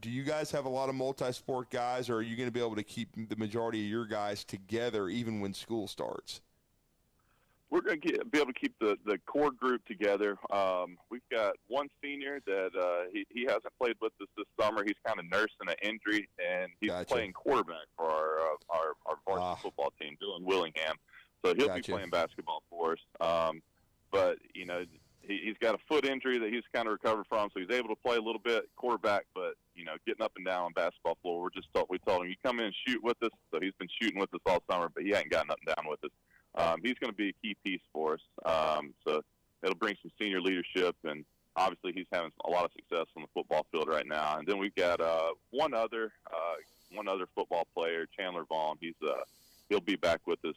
Do you guys have a lot of multi-sport guys, or are you going to be able to keep the majority of your guys together even when school starts? We're going to be able to keep the core group together. We've got one senior that he hasn't played with us this summer. He's kind of nursing an injury, and he's playing quarterback for our varsity football team, Dylan Willingham. So he'll be playing basketball for us. But, you know, he's got a foot injury that he's kind of recovered from, so he's able to play a little bit quarterback, but, you know, getting up and down on basketball floor, we told him, you come in and shoot with us. So he's been shooting with us all summer, but he hadn't gotten up and down with us. He's going to be a key piece for us. So it'll bring some senior leadership, and obviously he's having a lot of success on the football field right now. And then we've got one other football player, Chandler Vaughn. He'll be back with us.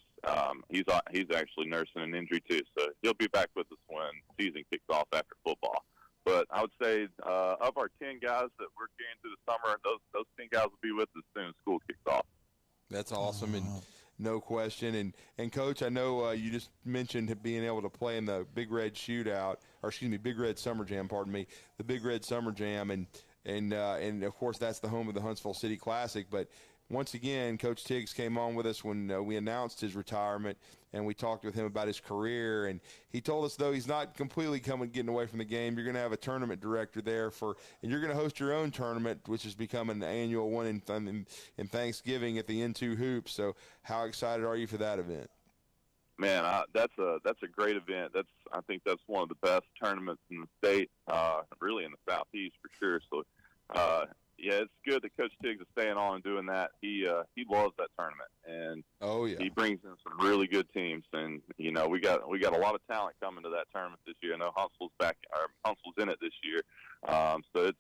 He's actually nursing an injury too, so he'll be back with us when season kicks off after football. But I would say of our 10 guys that we're getting through the summer, those 10 guys will be with us as soon as school kicks off. That's awesome, and no question. And Coach, I know you just mentioned being able to play in the Big Red Shootout, or excuse me, Big Red Summer Jam. Pardon me, the Big Red Summer Jam, and of course that's the home of the Huntsville City Classic. But once again, Coach Tiggs came on with us when we announced his retirement, and we talked with him about his career. And he told us, though, he's not completely getting away from the game. You're going to have a tournament director there and you're going to host your own tournament, which has become an annual one in Thanksgiving at the N2 Hoops. So how excited are you for that event? Man, that's a great event. I think that's one of the best tournaments in the state, really in the Southeast for sure. So, yeah, it's good that Coach Tiggs is staying on and doing that. He loves that tournament, and he brings in some really good teams. And you know, we got a lot of talent coming to that tournament this year. I know Huntsville's in it this year, so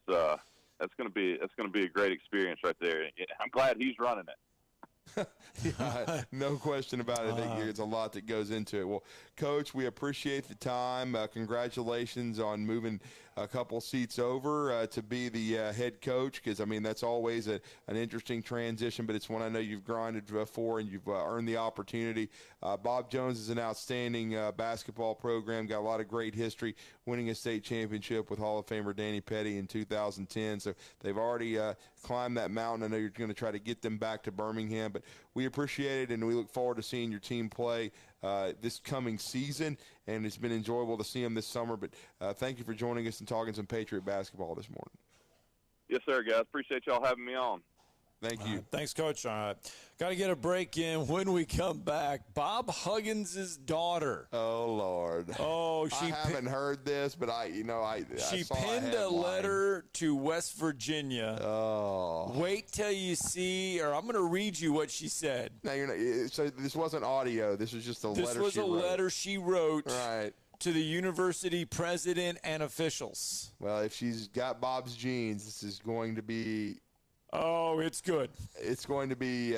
that's going to be a great experience right there. I'm glad he's running it. Yeah, no question about it. I think there's a lot that goes into it. Well, Coach, we appreciate the time. Congratulations on moving a couple seats over to be the head coach, because, I mean, that's always an interesting transition, but it's one I know you've grinded for and you've earned the opportunity. Bob Jones is an outstanding basketball program, got a lot of great history, winning a state championship with Hall of Famer Danny Petty in 2010. So they've already climbed that mountain. I know you're going to try to get them back to Birmingham, but we appreciate it, and we look forward to seeing your team play this coming season, and it's been enjoyable to see them this summer. But thank you for joining us and talking some Patriot basketball this morning. Yes, sir, guys. Appreciate y'all having me on. Thank you. Thanks, Coach. Got to get a break in. When we come back, Bob Huggins' daughter. Oh, Lord. Oh, I haven't heard this, but she penned a letter to West Virginia. Oh. Wait till you see, or I'm going to read you what she said. No, you're not. So this wasn't audio. This was just a letter. This was a letter she wrote. Right. To the university president and officials. Well, if she's got Bob's genes, this is going to be. Oh, it's good. It's going to be,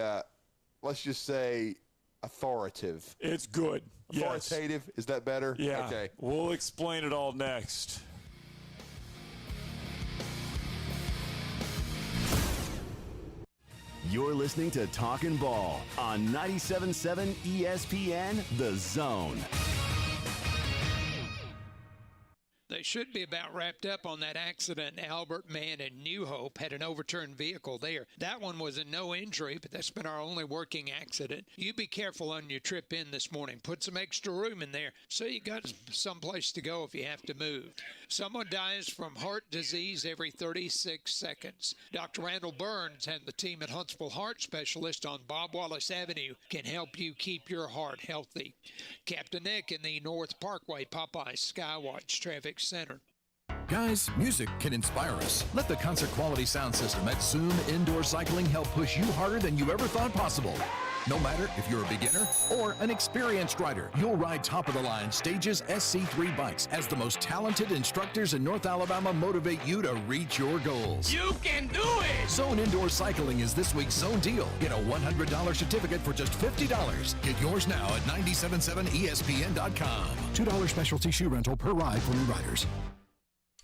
let's just say, authoritative. It's good. Authoritative? Yes. Is that better? Yeah. Okay. We'll explain it all next. You're listening to Talkin' Ball on 97.7 ESPN, The Zone. They should be about wrapped up on that accident. Albert Mann and New Hope had an overturned vehicle there. That one was a no injury, but that's been our only working accident. You be careful on your trip in this morning. Put some extra room in there so you got someplace to go if you have to move. Someone dies from heart disease every 36 seconds. Dr. Randall Burns and the team at Huntsville Heart Specialist on Bob Wallace Avenue can help you keep your heart healthy. Captain Nick in the North Parkway Popeye Skywatch Traffic Center. Guys, music can inspire us. Let the concert quality sound system at Zoom Indoor Cycling help push you harder than you ever thought possible. No matter if you're a beginner or an experienced rider, you'll ride top-of-the-line Stages SC3 bikes as the most talented instructors in North Alabama motivate you to reach your goals. You can do it! Zone Indoor Cycling is this week's Zone deal. Get a $100 certificate for just $50. Get yours now at 977ESPN.com. $2 specialty shoe rental per ride for new riders.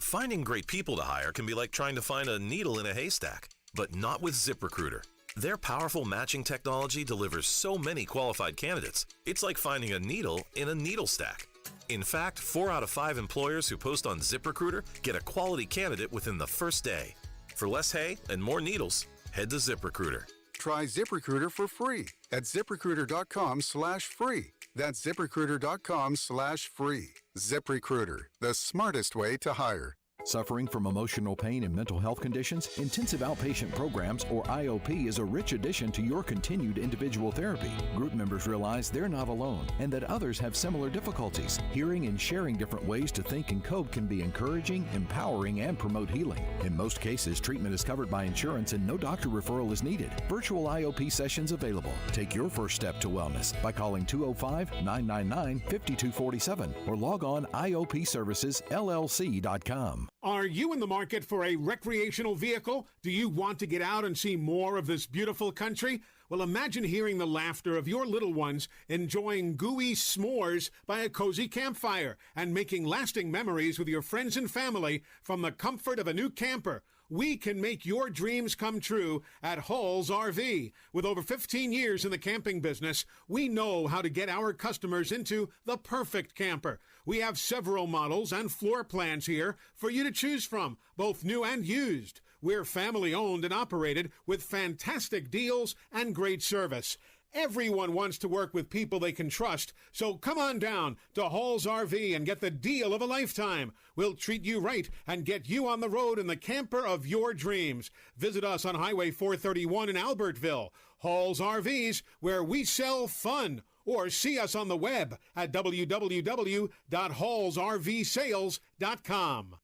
Finding great people to hire can be like trying to find a needle in a haystack, but not with ZipRecruiter. Their powerful matching technology delivers so many qualified candidates, it's like finding a needle in a needle stack. In fact, 4 out of 5 employers who post on ZipRecruiter get a quality candidate within the first day. For less hay and more needles, head to ZipRecruiter. Try ZipRecruiter for free at ZipRecruiter.com/free. That's ZipRecruiter.com/free. ZipRecruiter, the smartest way to hire. Suffering from emotional pain and mental health conditions? Intensive Outpatient Programs, or IOP, is a rich addition to your continued individual therapy. Group members realize they're not alone and that others have similar difficulties. Hearing and sharing different ways to think and cope can be encouraging, empowering, and promote healing. In most cases, treatment is covered by insurance and no doctor referral is needed. Virtual IOP sessions available. Take your first step to wellness by calling 205-999-5247 or log on IOPServicesLLC.com. Are you in the market for a recreational vehicle? Do you want to get out and see more of this beautiful country? Well, imagine hearing the laughter of your little ones enjoying gooey s'mores by a cozy campfire and making lasting memories with your friends and family from the comfort of a new camper. We can make your dreams come true at Hall's RV. With over 15 years in the camping business, we know how to get our customers into the perfect camper. We have several models and floor plans here for you to choose from, both new and used. We're family owned and operated with fantastic deals and great service. Everyone wants to work with people they can trust, so come on down to Hall's RV and get the deal of a lifetime. We'll treat you right and get you on the road in the camper of your dreams. Visit us on Highway 431 in Albertville. Hall's RVs, where we sell fun. Or see us on the web at www.hallsrvsales.com.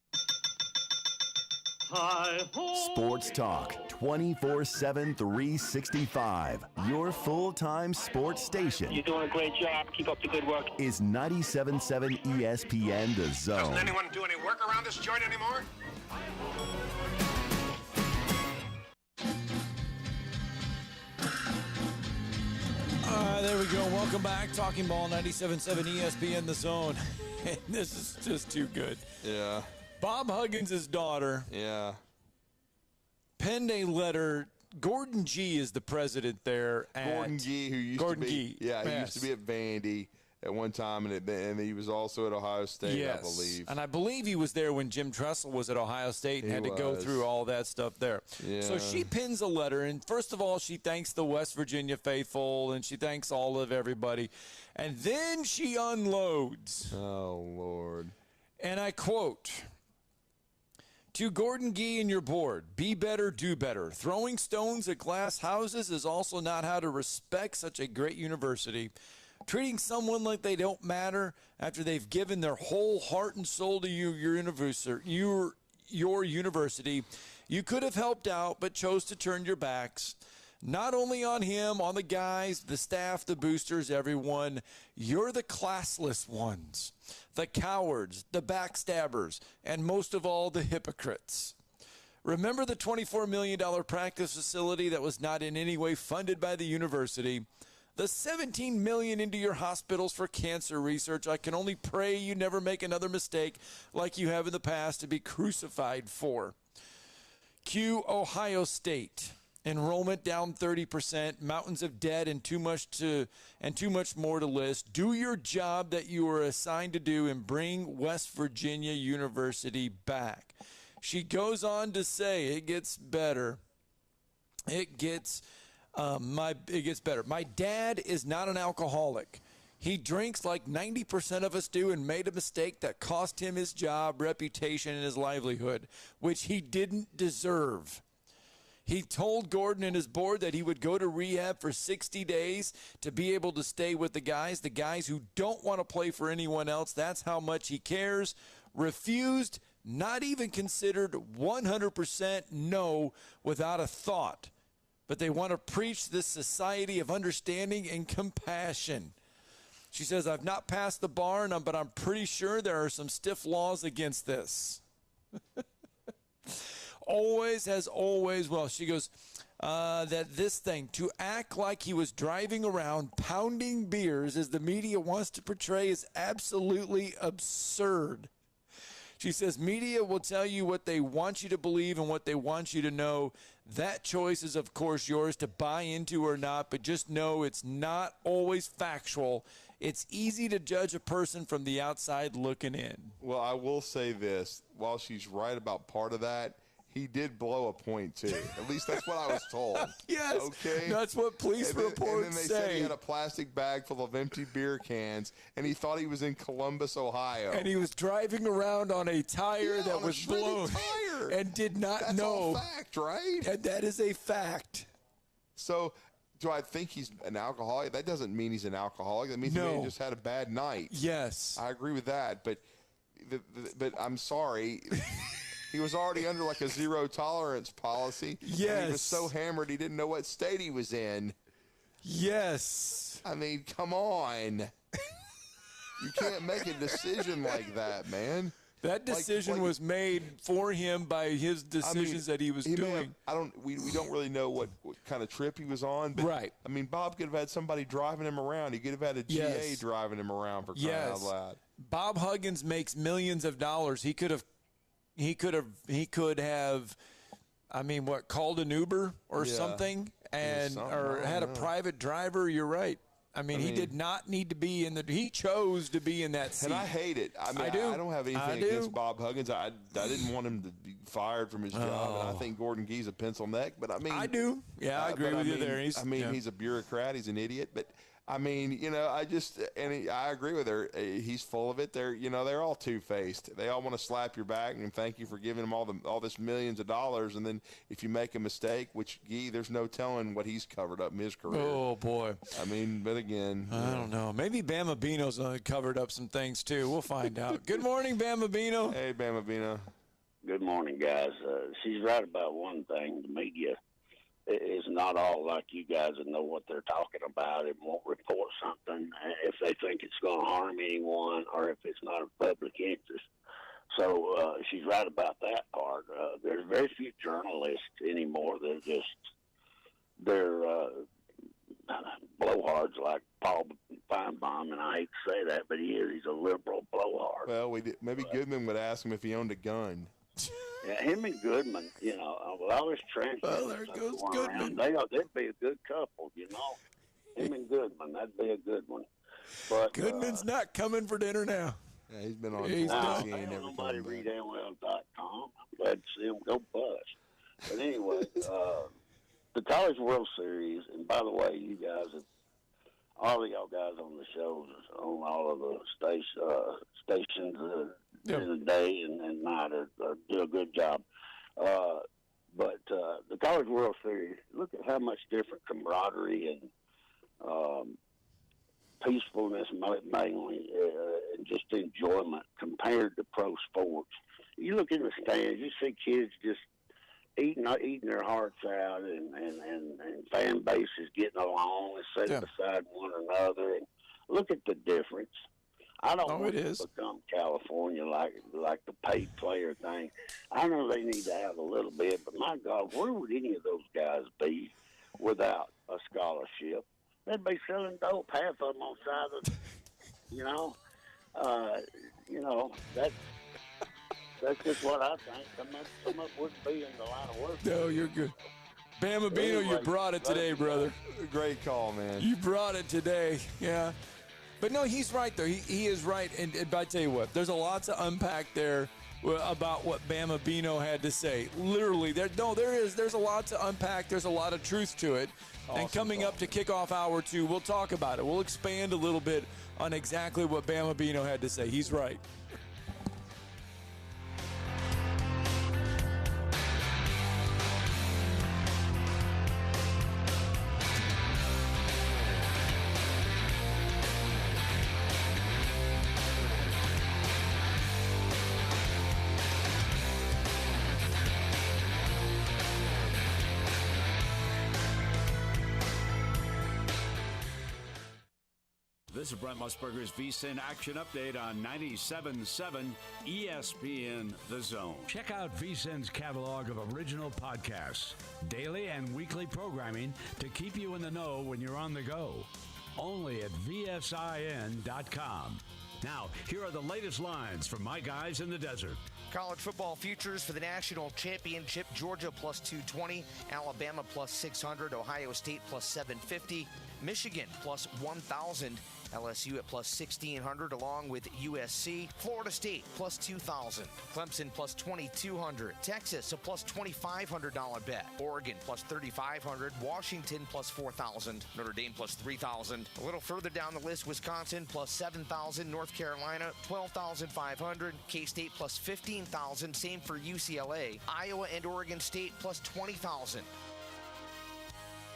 Sports Talk 24/7, 365. Your full-time sports station. You're doing a great job. Keep up the good work. Is 97.7 ESPN The Zone. Doesn't anyone do any work around this joint anymore? There we go. Welcome back. Talking Ball 97.7 ESPN The Zone. And this is just too good. Yeah. Bob Huggins' daughter. Yeah. Penned a letter. Gordon G is the president there. Gordon G, who used to be. Yeah, he used to be at Vandy at one time, and he was also at Ohio State, yes. I believe. And I believe he was there when Jim Tressel was at Ohio State and had to go through all that stuff there. Yeah. So she pins a letter, and first of all, she thanks the West Virginia faithful, and she thanks all of everybody. And then she unloads. Oh, Lord. And I quote, "To Gordon Gee and your board, be better, do better. Throwing stones at glass houses is also not how to respect such a great university. Treating someone like they don't matter after they've given their whole heart and soul to you, your university, you could have helped out but chose to turn your backs. Not only on him, on the guys, the staff, the boosters, everyone. You're the classless ones, the cowards, the backstabbers, and most of all, the hypocrites. Remember the $24 million practice facility that was not in any way funded by the university? The $17 million into your hospitals for cancer research. I can only pray you never make another mistake like you have in the past to be crucified for. Cue Ohio State. Enrollment down 30%, mountains of debt, and too much more to list. Do your job that you were assigned to do and bring West Virginia University back." She goes on to say, it gets better. It gets better. "My dad is not an alcoholic. He drinks like 90% of us do and made a mistake that cost him his job, reputation, and his livelihood, which he didn't deserve. He told Gordon and his board that he would go to rehab for 60 days to be able to stay with the guys who don't want to play for anyone else. That's how much he cares. Refused, not even considered 100% no without a thought. but they want to preach this society of understanding and compassion. She says, I've not passed the bar, but I'm pretty sure there are some stiff laws against this. Always has always, well, she goes, that this thing, to act like he was driving around pounding beers as the media wants to portray, is absolutely absurd. She says, media will tell you what they want you to believe and what they want you to know. That choice is, of course, yours to buy into or not, but just know it's not always factual. It's easy to judge a person from the outside looking in. Well, I will say this. While she's right about part of that, he did blow a point, too. At least that's what I was told. Yes, okay? That's what police reports say. And then they said he say. had a plastic bag full of empty beer cans, and he thought he was in Columbus, Ohio. And he was driving around on a tire that was blown tire. and did not That's know. all fact, right? And that is a fact. So do I think he's an alcoholic? That doesn't mean he's an alcoholic. That means he just had a bad night. Yes. I agree with that. But I'm sorry. He was already under like a zero tolerance policy. Yes. And he was so hammered he didn't know what state he was in. Yes. I mean, come on. You can't make a decision like that, man. That decision was made for him by his decisions that he was doing. We don't really know what kind of trip he was on. But, right. I mean, Bob could have had somebody driving him around. He could have had a GA driving him around, for crying out loud. Bob Huggins makes millions of dollars. He could have, I mean, called an Uber or something, or had a private driver. You're right. I mean, he did not need to be he chose to be in that seat. And I hate it. I mean, I don't have anything against Bob Huggins. I didn't want him to be fired from his job, and I think Gordon Gee's a pencil neck. But I mean, I do. Yeah, I agree with you there. He's a bureaucrat. He's an idiot. But I mean, I agree with her. He's full of it. They're all two-faced. They all want to slap your back and thank you for giving them all this millions of dollars. And then if you make a mistake, which Gee, there's no telling what he's covered up in his career. Oh boy. I mean, but again, I don't know. Maybe Bama Bino's covered up some things too. We'll find out. Good morning, Bama Bino. Hey, Bama Bino. Good morning, guys. She's right about one thing. The media is not all like you guys that know what they're talking about and won't report something if they think it's going to harm anyone or if it's not of public interest. So she's right about that part. There's very few journalists anymore that they're blowhards like Paul Feinbaum, and I hate to say that, but he's a liberal blowhard. Well, maybe Goodman would ask him if he owned a gun. Yeah, him and Goodman, with all this transgender there stuff goes going Goodman. around, they'd be a good couple, Him and Goodman, that'd be a good one. But Goodman's not coming for dinner now. Yeah, he's been on. Ain't nobody read AOL.com. I'm glad to see him go bust. But anyway, the College World Series, and by the way, you guys, all of y'all guys on the shows, on all of the stations during the day and night, do a good job. But the College World Series, look at how much different camaraderie and peacefulness, mainly, and just enjoyment compared to pro sports. You look in the stands, you see kids just eating their hearts out, and fan bases getting along and sitting beside one another. And look at the difference. I don't want to become California like the paid player thing. I know they need to have a little bit, but my God, where would any of those guys be without a scholarship? They'd be selling dope, half of them on side of, that's just what I think. Some up wouldn't be in the line of work. No, you're good. Bama Bino, you brought it today, brother. Great call, man. You brought it today, yeah. But no, he's right, though. He is right. And I tell you what, there's a lot to unpack there about what Bama Bino had to say. Literally, there's a lot to unpack. There's a lot of truth to it. Awesome. And coming up to kickoff hour 2, we'll talk about it. We'll expand a little bit on exactly what Bama Bino had to say. He's right. This is Brent Musburger's VSiN Action Update on 97.7 ESPN The Zone. Check out VSiN's catalog of original podcasts, daily and weekly programming to keep you in the know when you're on the go. Only at VSIN.com. Now, here are the latest lines from my guys in the desert. College football futures for the national championship: Georgia plus 220, Alabama plus 600, Ohio State plus 750, Michigan plus 1,000, LSU at plus 1,600 along with USC, Florida State plus 2,000, Clemson plus 2,200, Texas a plus $2,500 bet, Oregon plus 3,500, Washington plus 4,000, Notre Dame plus 3,000. A little further down the list, Wisconsin plus 7,000, North Carolina 12,500, K-State plus 15,000, same for UCLA, Iowa and Oregon State plus 20,000.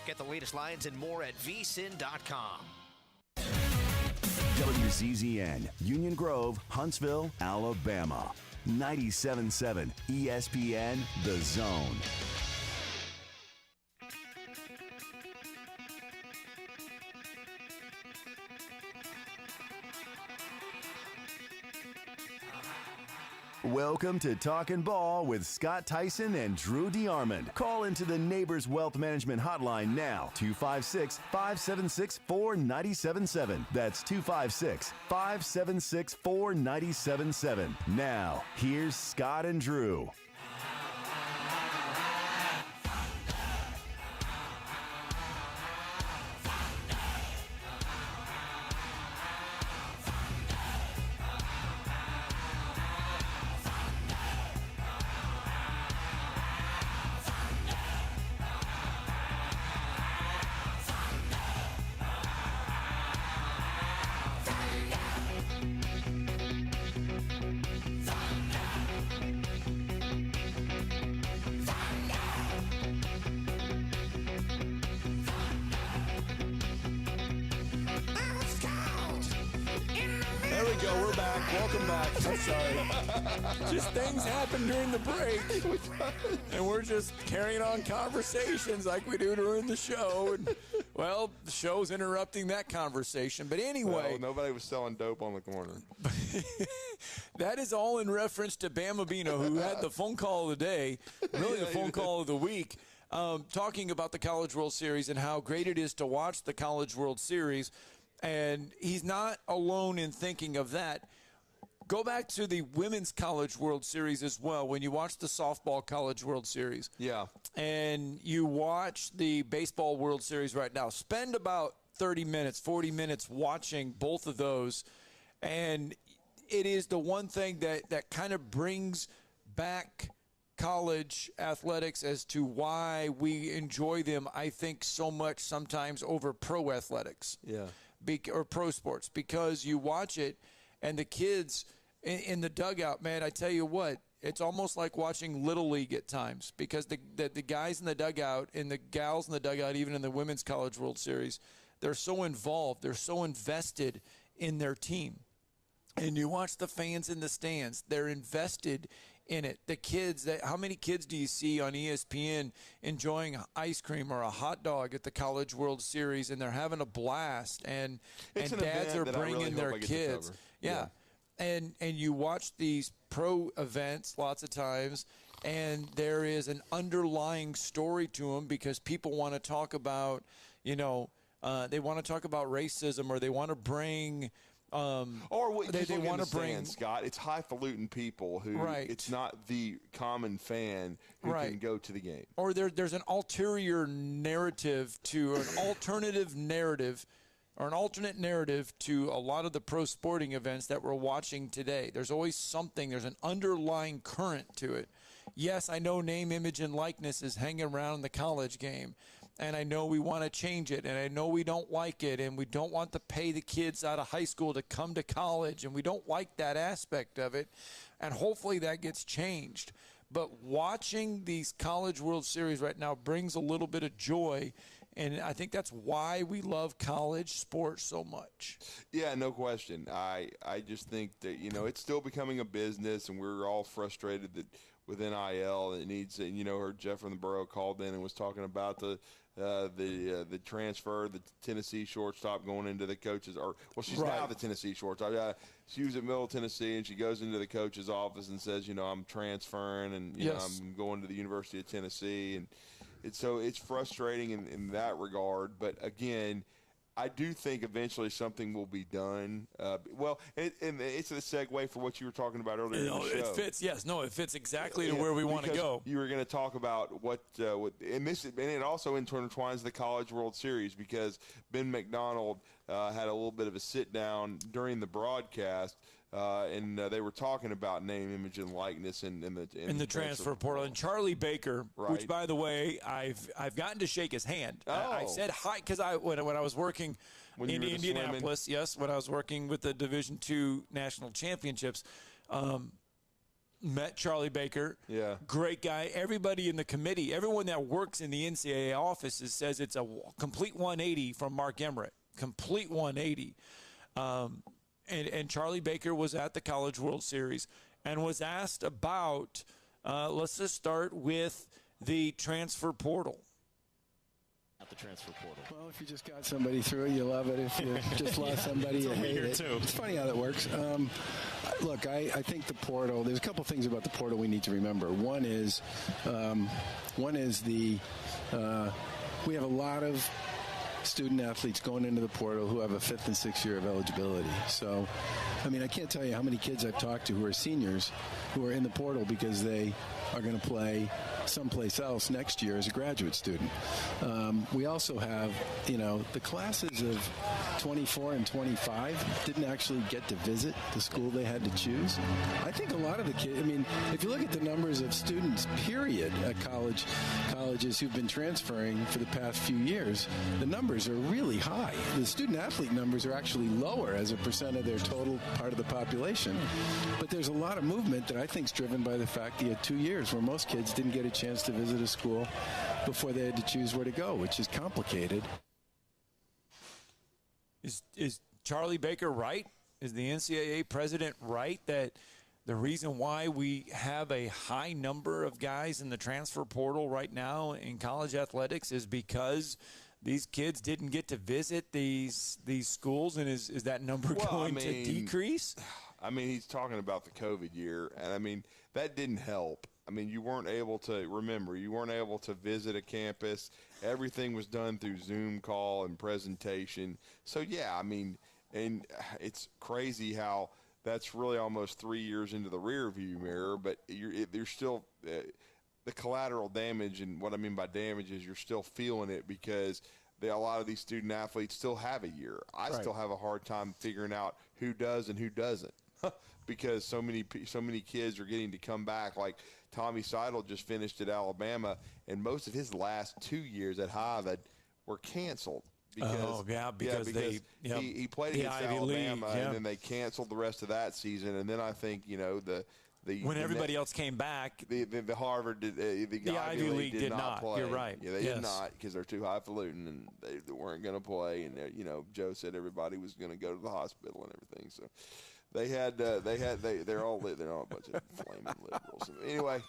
Get the latest lines and more at vsin.com. WCZN, Union Grove, Huntsville, Alabama. 97.7 ESPN The Zone. Welcome to Talkin' Ball with Scott Tyson and Drew DeArmond. Call into the Neighbors Wealth Management Hotline now, 256-576-4977. That's 256-576-4977. Now, here's Scott and Drew. Welcome back. I'm sorry. Just things happen during the break. And we're just carrying on conversations like we do during the show. And, well, the show's interrupting that conversation. But anyway. Well, nobody was selling dope on the corner. That is all in reference to Bama Bino, who had the phone call of the day, really the phone call of the week, talking about the College World Series and how great it is to watch the College World Series. And he's not alone in thinking of that. Go back to the Women's College World Series as well. When you watch the Softball College World Series. Yeah. And you watch the Baseball World Series right now. Spend about 30 minutes, 40 minutes watching both of those. And it is the one thing that kind of brings back college athletics as to why we enjoy them, I think, so much sometimes over pro athletics. Yeah. Or pro sports. Because you watch it and the kids in the dugout, man, I tell you what, it's almost like watching Little League at times, because the guys in the dugout and the gals in the dugout, even in the Women's College World Series, they're so involved. They're so invested in their team. And you watch the fans in the stands. They're invested in it. The kids, how many kids do you see on ESPN enjoying ice cream or a hot dog at the College World Series, and they're having a blast, and dads are bringing their kids. Yeah. And you watch these pro events lots of times, and there is an underlying story to them, because people want to talk about, they want to talk about racism, or they want to bring or what they want to bring, Scott, it's highfalutin people who it's not the common fan who can go to the game. Or there's an ulterior narrative to an alternative narrative, or an alternate narrative to a lot of the pro sporting events that we're watching today. There's always something. There's an underlying current to it. Yes, I know name, image, and likeness is hanging around the college game, and I know we want to change it, and I know we don't like it, and we don't want to pay the kids out of high school to come to college, and we don't like that aspect of it, and hopefully that gets changed. But watching these College World Series right now brings a little bit of joy, and I think that's why we love college sports so much. Yeah, no question. I just think that, it's still becoming a business, and we're all frustrated that with NIL. It needs, you know, her Jeff from the Borough called in and was talking about the transfer, the Tennessee shortstop going into the coaches, or well, she's now the Tennessee shortstop. She was at Middle Tennessee, and she goes into the coach's office and says, you know, I'm transferring, and you know, I'm going to the University of Tennessee, and it's frustrating in that regard. But again, I do think eventually something will be done. And it's a segue for what you were talking about earlier in the show. It fits. Yes, no, it fits exactly to where we want to go. You were going to talk about and it also intertwines the College World Series, because Ben McDonald had a little bit of a sit down during the broadcast. And they were talking about name, image, and likeness in the transfer portal. And Charlie Baker, which, by the way, I've gotten to shake his hand. I said hi because when I was working in Indianapolis, when I was working with the Division II National Championships, met Charlie Baker. Yeah, great guy. Everybody in the committee, everyone that works in the NCAA offices says it's a complete 180 from Mark Emmert. Complete 180. And Charlie Baker was at the College World Series and was asked about, let's just start with the transfer portal. At the transfer portal. Well, if you just got somebody through it, you love it. If you just lost somebody, you hate it. Too. It's funny how that works. Look, I think the portal, there's a couple things about the portal we need to remember. One is we have a lot of student athletes going into the portal who have a 5th and 6th year of eligibility. So, I mean, I can't tell you how many kids I've talked to who are seniors who are in the portal because they are going to play someplace else next year as a graduate student. We also have, you know, the classes of 24 and 25 didn't actually get to visit the school they had to choose. I think a lot of the kids, I mean, if you look at the numbers of students, period, at colleges who've been transferring for the past few years, the numbers are really high. The student athlete numbers are actually lower as a percent of their total part of the population. But there's a lot of movement that I think is driven by the fact that you had 2 years where most kids didn't get a chance to visit a school before they had to choose where to go, which is complicated. Is Charlie Baker right? Is the NCAA president right that the reason why we have a high number of guys in the transfer portal right now in college athletics is because these kids didn't get to visit these schools, and is that number going to decrease? I mean, he's talking about the COVID year, and I mean, that didn't help. I mean, you weren't able to visit a campus. Everything was done through Zoom call and presentation. So, yeah, I mean, and it's crazy how that's really almost 3 years into the rearview mirror, but there's still the collateral damage. And what I mean by damage is you're still feeling it because a lot of these student athletes still have a year. I still have a hard time figuring out who does and who doesn't. Because so many kids are getting to come back. Like Tommy Seidel just finished at Alabama, and most of his last 2 years at Harvard were canceled. Because he played against Alabama, and then they canceled the rest of that season. And then I think, you know, when everybody else came back, the Harvard, the Ivy League did not play. You're right. Yeah, they did not because they're too highfalutin and they weren't going to play. And you know, Joe said everybody was going to go to the hospital and everything. So they're all a bunch of flaming liberals. Anyway,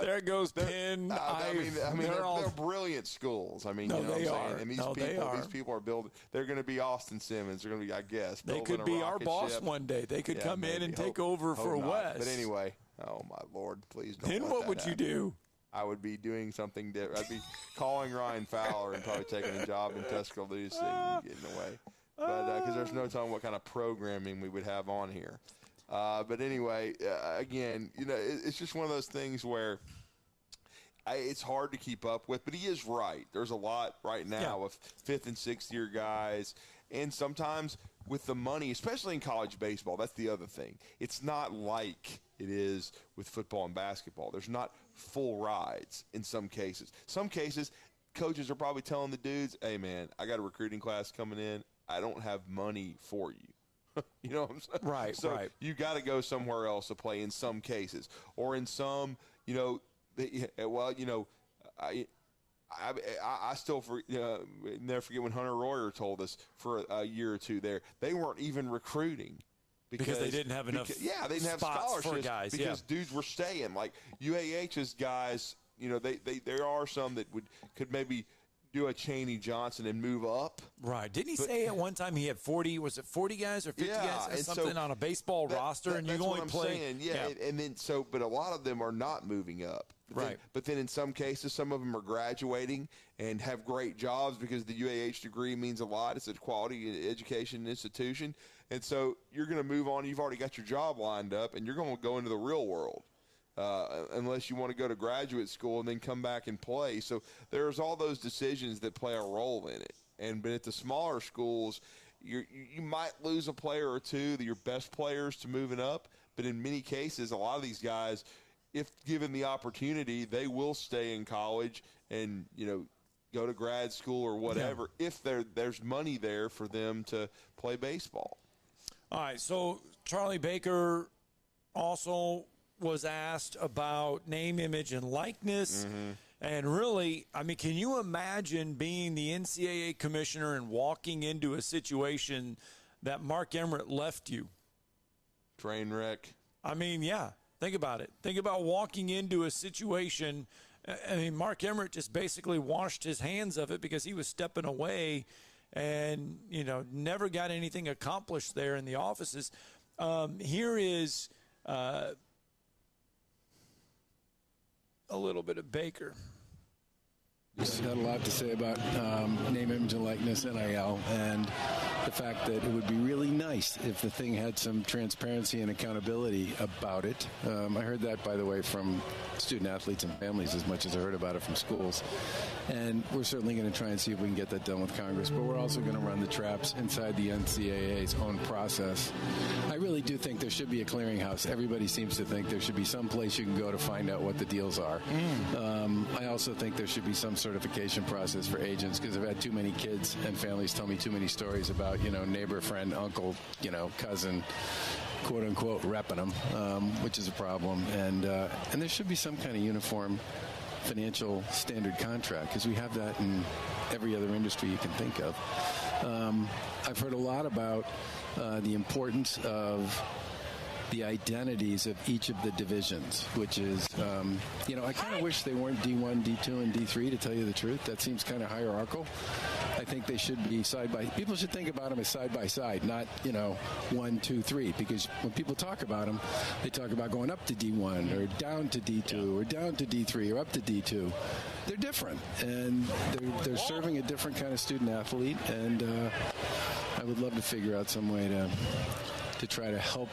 there goes Penn. I mean, they're brilliant schools. I mean, you know what I'm saying? And these people are building. They're going to be Austin Simmons. They're going to be, I guess, they could be our boss one day. They could come in and take over for Wes. But anyway, oh my Lord, please don't. Then what would you do? I would be doing something different. I'd be calling Ryan Fowler and probably taking a job in Tuscaloosa and getting away. But because there's no telling what kind of programming we would have on here. But anyway, again, you know, it's just one of those things where it's hard to keep up with. But he is right. There's a lot right now of 5th and 6th year guys. And sometimes with the money, especially in college baseball, that's the other thing. It's not like it is with football and basketball. There's not full rides in some cases. Some cases, coaches are probably telling the dudes, hey, man, I got a recruiting class coming in. I don't have money for you. You know what I'm saying? Right, so right. You got to go somewhere else to play in some cases. Or in some, you know, I still never forget when Hunter Royer told us for a year or two there, they weren't even recruiting Because they didn't have enough they didn't have spots scholarships for guys. because dudes were staying. Like UAH's guys, there are some that could maybe do a Chaney Johnson and move up. Right. Didn't he say at one time he had 40 guys or 50 guys or something on a baseball roster, and you only play? And then but a lot of them are not moving up. But then in some cases, some of them are graduating and have great jobs because the UAH degree means a lot. It's a quality education institution. And so you're going to move on. You've already got your job lined up, and you're going to go into the real world unless you want to go to graduate school and then come back and play. So there's all those decisions that play a role in it. But at the smaller schools, you might lose a player or two, your best players, to moving up. But in many cases, a lot of these guys, if given the opportunity, they will stay in college and, go to grad school or whatever if there's money there for them to play baseball. All right, so Charlie Baker also was asked about name, image, and likeness. And really, can you imagine being the NCAA commissioner and walking into a situation that Mark Emmert left you? Train wreck. Think about it. Think about walking into a situation. Mark Emmert just basically washed his hands of it because he was stepping away and, never got anything accomplished there in the offices. Here is a little bit of Baker. He's had a lot to say about name, image, and likeness, NIL, and the fact that it would be really nice if the thing had some transparency and accountability about it. I heard that, by the way, from student athletes and families as much as I heard about it from schools. And we're certainly going to try and see if we can get that done with Congress, but we're also going to run the traps inside the NCAA's own process. I really do think there should be a clearinghouse. Everybody seems to think there should be some place you can go to find out what the deals are. I also think there should be some certification process for agents because I've had too many kids and families tell me too many stories about, neighbor, friend, uncle, cousin, quote unquote, repping them, which is a problem. And there should be some kind of uniform financial standard contract because we have that in every other industry you can think of. I've heard a lot about the importance of the identities of each of the divisions, which is, I kind of wish they weren't D1, D2, and D3, to tell you the truth. That seems kind of hierarchical. I think they should be people should think about them as side by side, not, 1, 2, 3, because when people talk about them, they talk about going up to D1 or down to D2 or down to D3 or up to D2. They're different, and they're serving a different kind of student athlete, and I would love to figure out some way to try to help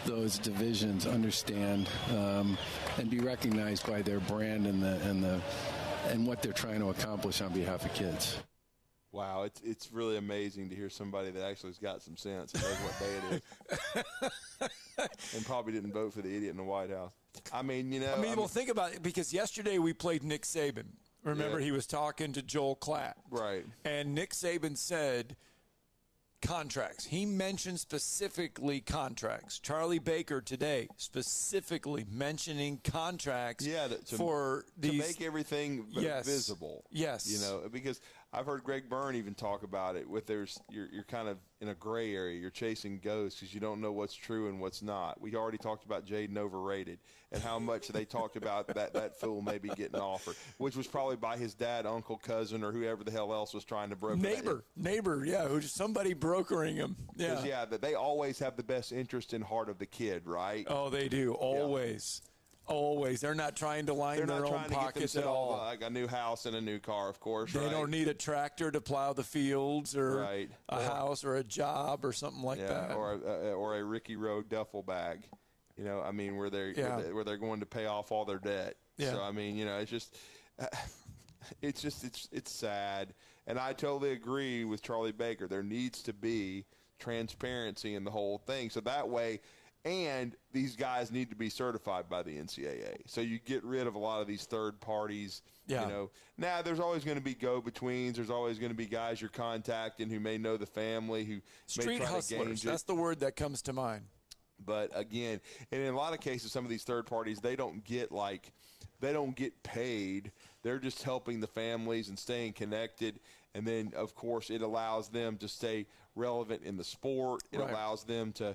those divisions understand and be recognized by their brand and what they're trying to accomplish on behalf of kids. Wow, it's really amazing to hear somebody that actually has got some sense and knows what day it is, and probably didn't vote for the idiot in the White House. Well, think about it, because yesterday we played Nick Saban. Remember, he was talking to Joel Klatt, right? And Nick Saban said, contracts. He mentioned specifically contracts. Charlie Baker today specifically mentioning contracts to make everything visible. Yes. Because I've heard Greg Byrne even talk about it you're kind of in a gray area. You're chasing ghosts because you don't know what's true and what's not. We already talked about Jaden overrated and how much they talked about that fool maybe getting offered, which was probably by his dad, uncle, cousin, or whoever the hell else was trying to broker neighbor, who's somebody brokering him. Yeah, that they always have the best interest in heart of the kid, right? Oh, they do, always. Yeah. Always. They're not trying to line their own pockets at all. Like a new house and a new car, of course. They don't need a tractor to plow the fields or a house or a job or something like that. Or a Ricky Road duffel bag. Where they're going to pay off all their debt. Yeah. So it's sad. And I totally agree with Charlie Baker. There needs to be transparency in the whole thing. So that way, and these guys need to be certified by the NCAA. So you get rid of a lot of these third parties. Yeah. Now there's always going to be go-betweens. There's always going to be guys you're contacting who may know the family, who may try hustlers. To gauge it. That's the word that comes to mind. But again, and in a lot of cases, some of these third parties, they don't get like they don't get paid. They're just helping the families and staying connected. And then, of course, it allows them to stay relevant in the sport. It allows them to,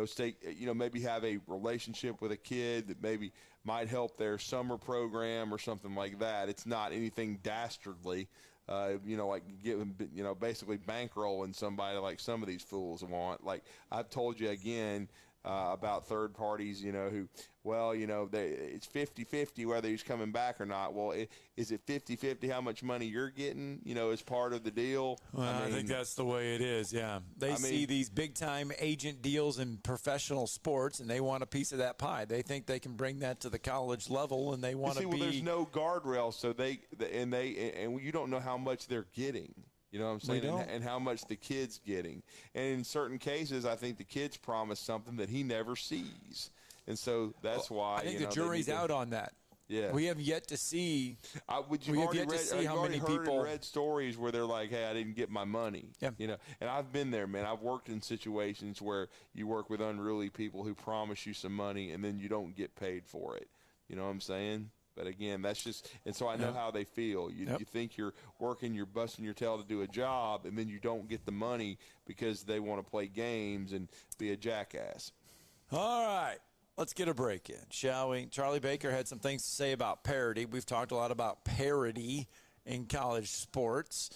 stay, maybe have a relationship with a kid that maybe might help their summer program or something like that. It's not anything dastardly, like giving, basically bankrolling somebody like some of these fools want. Like I've told you again, about third parties, who, it's 50-50 whether he's coming back or not. Well, is it 50-50 how much money you're getting, as part of the deal? Well, I think that's the way it is, yeah. They see these big-time agent deals in professional sports, and they want a piece of that pie. They think they can bring that to the college level, and they want to be – well, there's no guardrail, so and you don't know how much they're getting. You know what I'm saying? And how much the kid's getting. And in certain cases, I think the kid's promised something that he never sees. And so that's why. I think the jury's out on that. Yeah. We have yet to see. You've already heard and read stories where they're like, hey, I didn't get my money. Yeah. And I've been there, man. I've worked in situations where you work with unruly people who promise you some money and then you don't get paid for it. You know what I'm saying? But again, that's just, and so I know how they feel. You think you're working, you're busting your tail to do a job, and then you don't get the money because they want to play games and be a jackass. All right, let's get a break in, shall we? Charlie Baker had some things to say about parity. We've talked a lot about parity in college sports.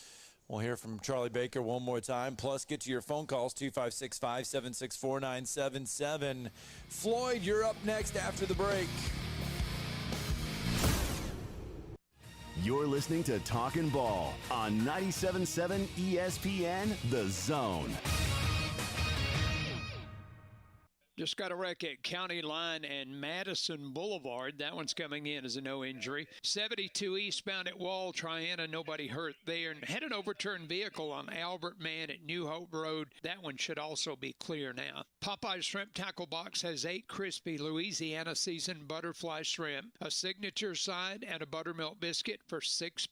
We'll hear from Charlie Baker one more time. Plus, get to your phone calls, 256-576-4977. Floyd, you're up next after the break. You're listening to Talkin' Ball on 97.7 ESPN, The Zone. Just got a wreck at County Line and Madison Boulevard. That one's coming in as a no injury. 72 eastbound at Wall Triana, nobody hurt there. And had an overturned vehicle on Albert Man at New Hope Road. That one should also be clear now. Popeye's Shrimp Tackle Box has 8 crispy Louisiana seasoned butterfly shrimp, a signature side, and a buttermilk biscuit for $6.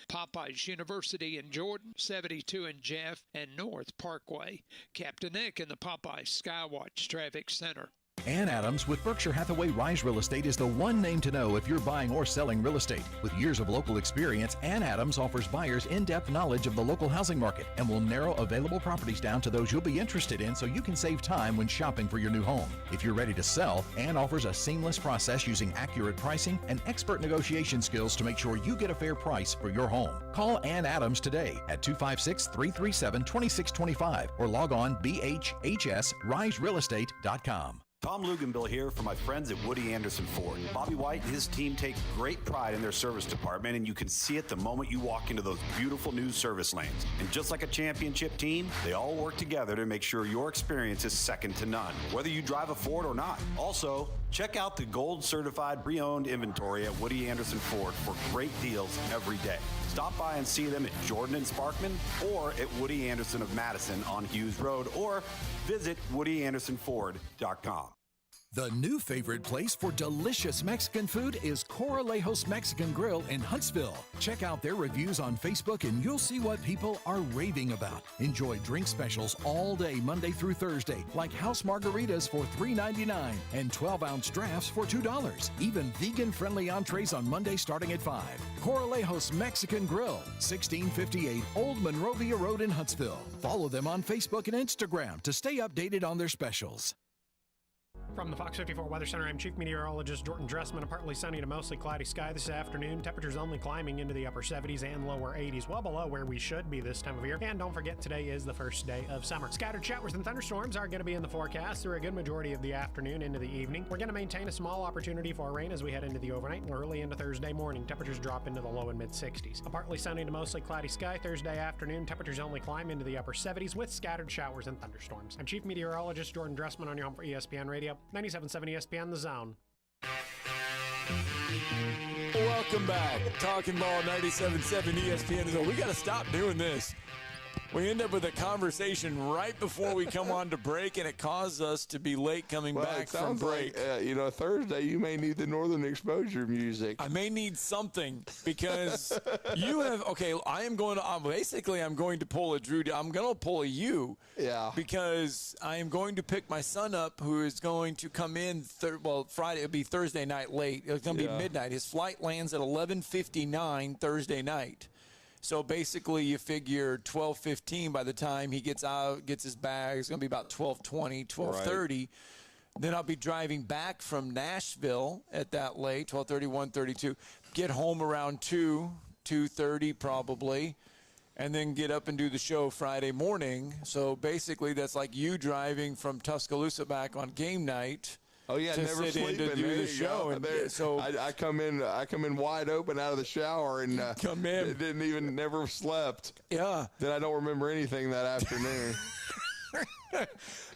Popeye's University in Jordan, 72 in Jeff and North Parkway. Captain Nick in the Popeye Skywatch Traffic Center. Ann Adams with Berkshire Hathaway Rise Real Estate is the one name to know if you're buying or selling real estate. With years of local experience, Ann Adams offers buyers in-depth knowledge of the local housing market and will narrow available properties down to those you'll be interested in so you can save time when shopping for your new home. If you're ready to sell, Ann offers a seamless process using accurate pricing and expert negotiation skills to make sure you get a fair price for your home. Call Ann Adams today at 256-337-2625 or log on bhhsriserealestate.com. Tom Luganbill here for my friends at Woody Anderson Ford. Bobby White and his team take great pride in their service department, and you can see it the moment you walk into those beautiful new service lanes. And just like a championship team, they all work together to make sure your experience is second to none, whether you drive a Ford or not. Also, check out the gold certified pre-owned inventory at Woody Anderson Ford for great deals every day. Stop by and see them at Jordan and Sparkman or at Woody Anderson of Madison on Hughes Road, or visit WoodyAndersonFord.com. The new favorite place for delicious Mexican food is Coralejos Mexican Grill in Huntsville. Check out their reviews on Facebook and you'll see what people are raving about. Enjoy drink specials all day Monday through Thursday, like house margaritas for $3.99 and 12-ounce drafts for $2. Even vegan-friendly entrees on Monday starting at $5. Coralejos Mexican Grill, 1658 Old Monrovia Road in Huntsville. Follow them on Facebook and Instagram to stay updated on their specials. From the Fox 54 Weather Center, I'm Chief Meteorologist Jordan Dressman. A partly sunny to mostly cloudy sky this afternoon. Temperatures only climbing into the upper 70s and lower 80s, well below where we should be this time of year. And don't forget, today is the first day of summer. Scattered showers and thunderstorms are going to be in the forecast through a good majority of the afternoon into the evening. We're going to maintain a small opportunity for rain as we head into the overnight and early into Thursday morning. Temperatures drop into the low and mid 60s. A partly sunny to mostly cloudy sky Thursday afternoon. Temperatures only climb into the upper 70s with scattered showers and thunderstorms. I'm Chief Meteorologist Jordan Dressman on your home for ESPN Radio, 97.7 ESPN The Zone. Welcome back. Talking Ball 97.7 ESPN The Zone. We got to stop doing this. We end up with a conversation right before we come on to break, and it caused us to be late coming back from break. Like, Thursday you may need the Northern Exposure music. I may need something because you have. Okay, I'm going to pull a Drew. I'm going to pull a you. Yeah. Because I am going to pick my son up, who is going to come in. Friday. It'll be Thursday night late. It's going to be midnight. His flight lands at 11:59 Thursday night. So basically, you figure 12:15 by the time he gets out, gets his bag. It's going to be about 12:20, 12:30. Right. Then I'll be driving back from Nashville at that late, 12:30, 1:32. Get home around 2:30 probably, and then get up and do the show Friday morning. So basically, that's like you driving from Tuscaloosa back on game night. Oh yeah, to never sit in sleeping. to do the show, and so I come in wide open out of the shower and come in. Never slept. Yeah. Then I don't remember anything that afternoon.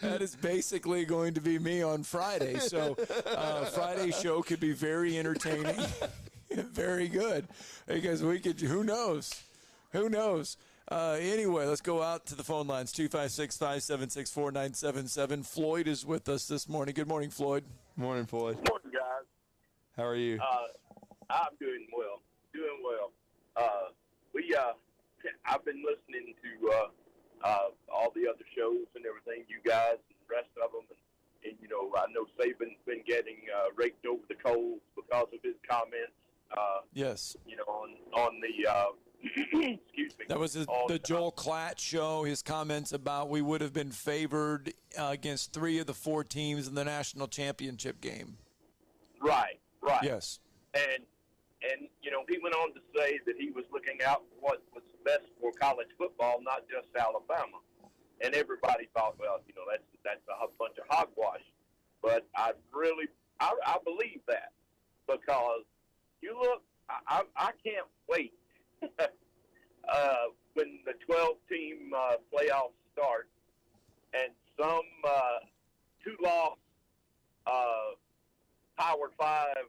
That is basically going to be me on Friday. So Friday's show could be very entertaining, very good, because who knows. Anyway, let's go out to the phone lines, 256-576-4977. Floyd is with us this morning. Good morning, Floyd. Morning, Floyd. Morning, guys. How are you? I'm doing well. I've been listening to all the other shows and everything, you guys and the rest of them. And I know Saban's been getting raked over the coals because of his comments. Yes. On the excuse me. That was the Joel Klatt show, his comments about we would have been favored against 3 of the 4 teams in the national championship game. Right. Yes. And he went on to say that he was looking out for what was best for college football, not just Alabama. And everybody thought, well, that's a bunch of hogwash. But I believe that, because you look, I can't wait when the 12-team playoffs start and some 2-loss Power 5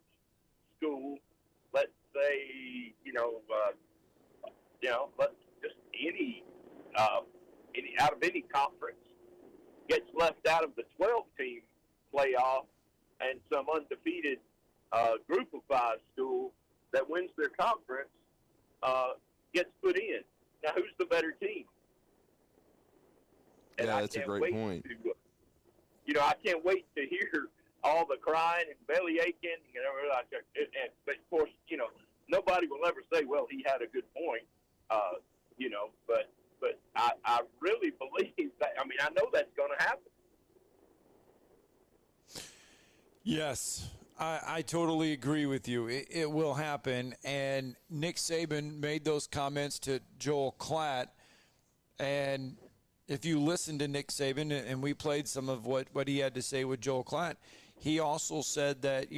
school, let's say, just any out of any conference gets left out of the 12-team playoff, and some undefeated group of 5 school that wins their conference gets put in. Now, who's the better team? And yeah, that's a great point. I can't wait to hear all the crying and belly aching and everything like that. But of course, nobody will ever say, "Well, he had a good point." But I really believe that. I mean, I know that's going to happen. Yes, I totally agree with you. It will happen. And Nick Saban made those comments to Joel Klatt. And if you listen to Nick Saban, and we played some of what he had to say with Joel Klatt, he also said that,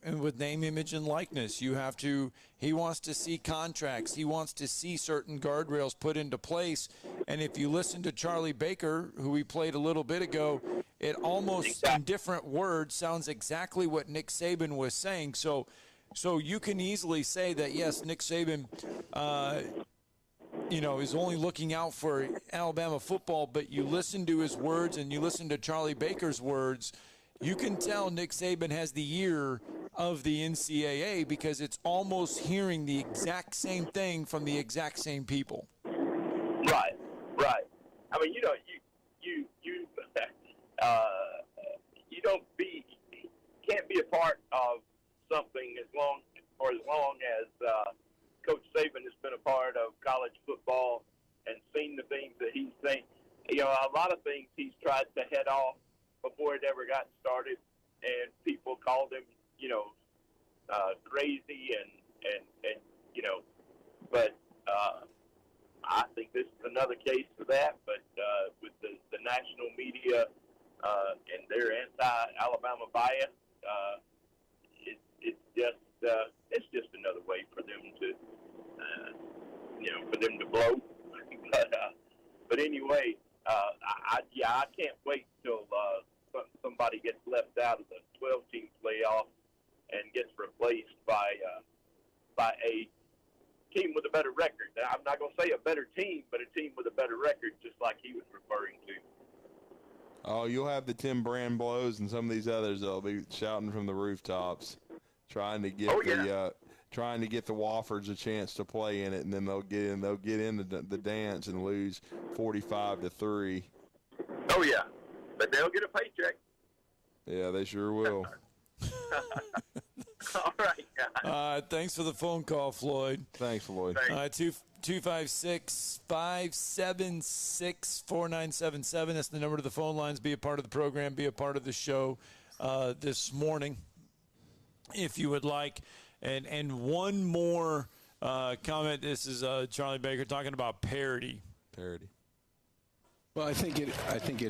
and with name, image, and likeness, he wants to see contracts. He wants to see certain guardrails put into place. And if you listen to Charlie Baker, who we played a little bit ago, it almost in different words sounds exactly what Nick Saban was saying. So you can easily say that, yes, Nick Saban, is only looking out for Alabama football, but you listen to his words and you listen to Charlie Baker's words, you can tell Nick Saban has the ear of the NCAA, because it's almost hearing the exact same thing from the exact same people. Right. I mean, you can't be a part of something as long as Coach Saban has been a part of college football and seen the things that he's seen. A lot of things he's tried to head off before it ever got started, and people called him, crazy and but I think this is another case for that. But with the national media and their anti-Alabama bias, it's just another way for them to blow. But anyway, I can't wait till somebody gets left out of the 12-team playoff and gets replaced by a team with a better record. Now, I'm not going to say a better team, but a team with a better record, just like he was referring to. Oh, you'll have the Tim Bramblows and some of these others that'll be shouting from the rooftops, trying to get trying to get the Wofford's a chance to play in it, and then they'll get in the dance and lose 45-3. Oh yeah, but they'll get a paycheck. Yeah, they sure will. All right, guys. Thanks for the phone call, Floyd. Thanks, Floyd. 256-576-4977. That's the number to the phone lines. Be a part of the program. Be a part of the show this morning, if you would like. And one more comment. This is Charlie Baker talking about parity. Parity. Well, I think it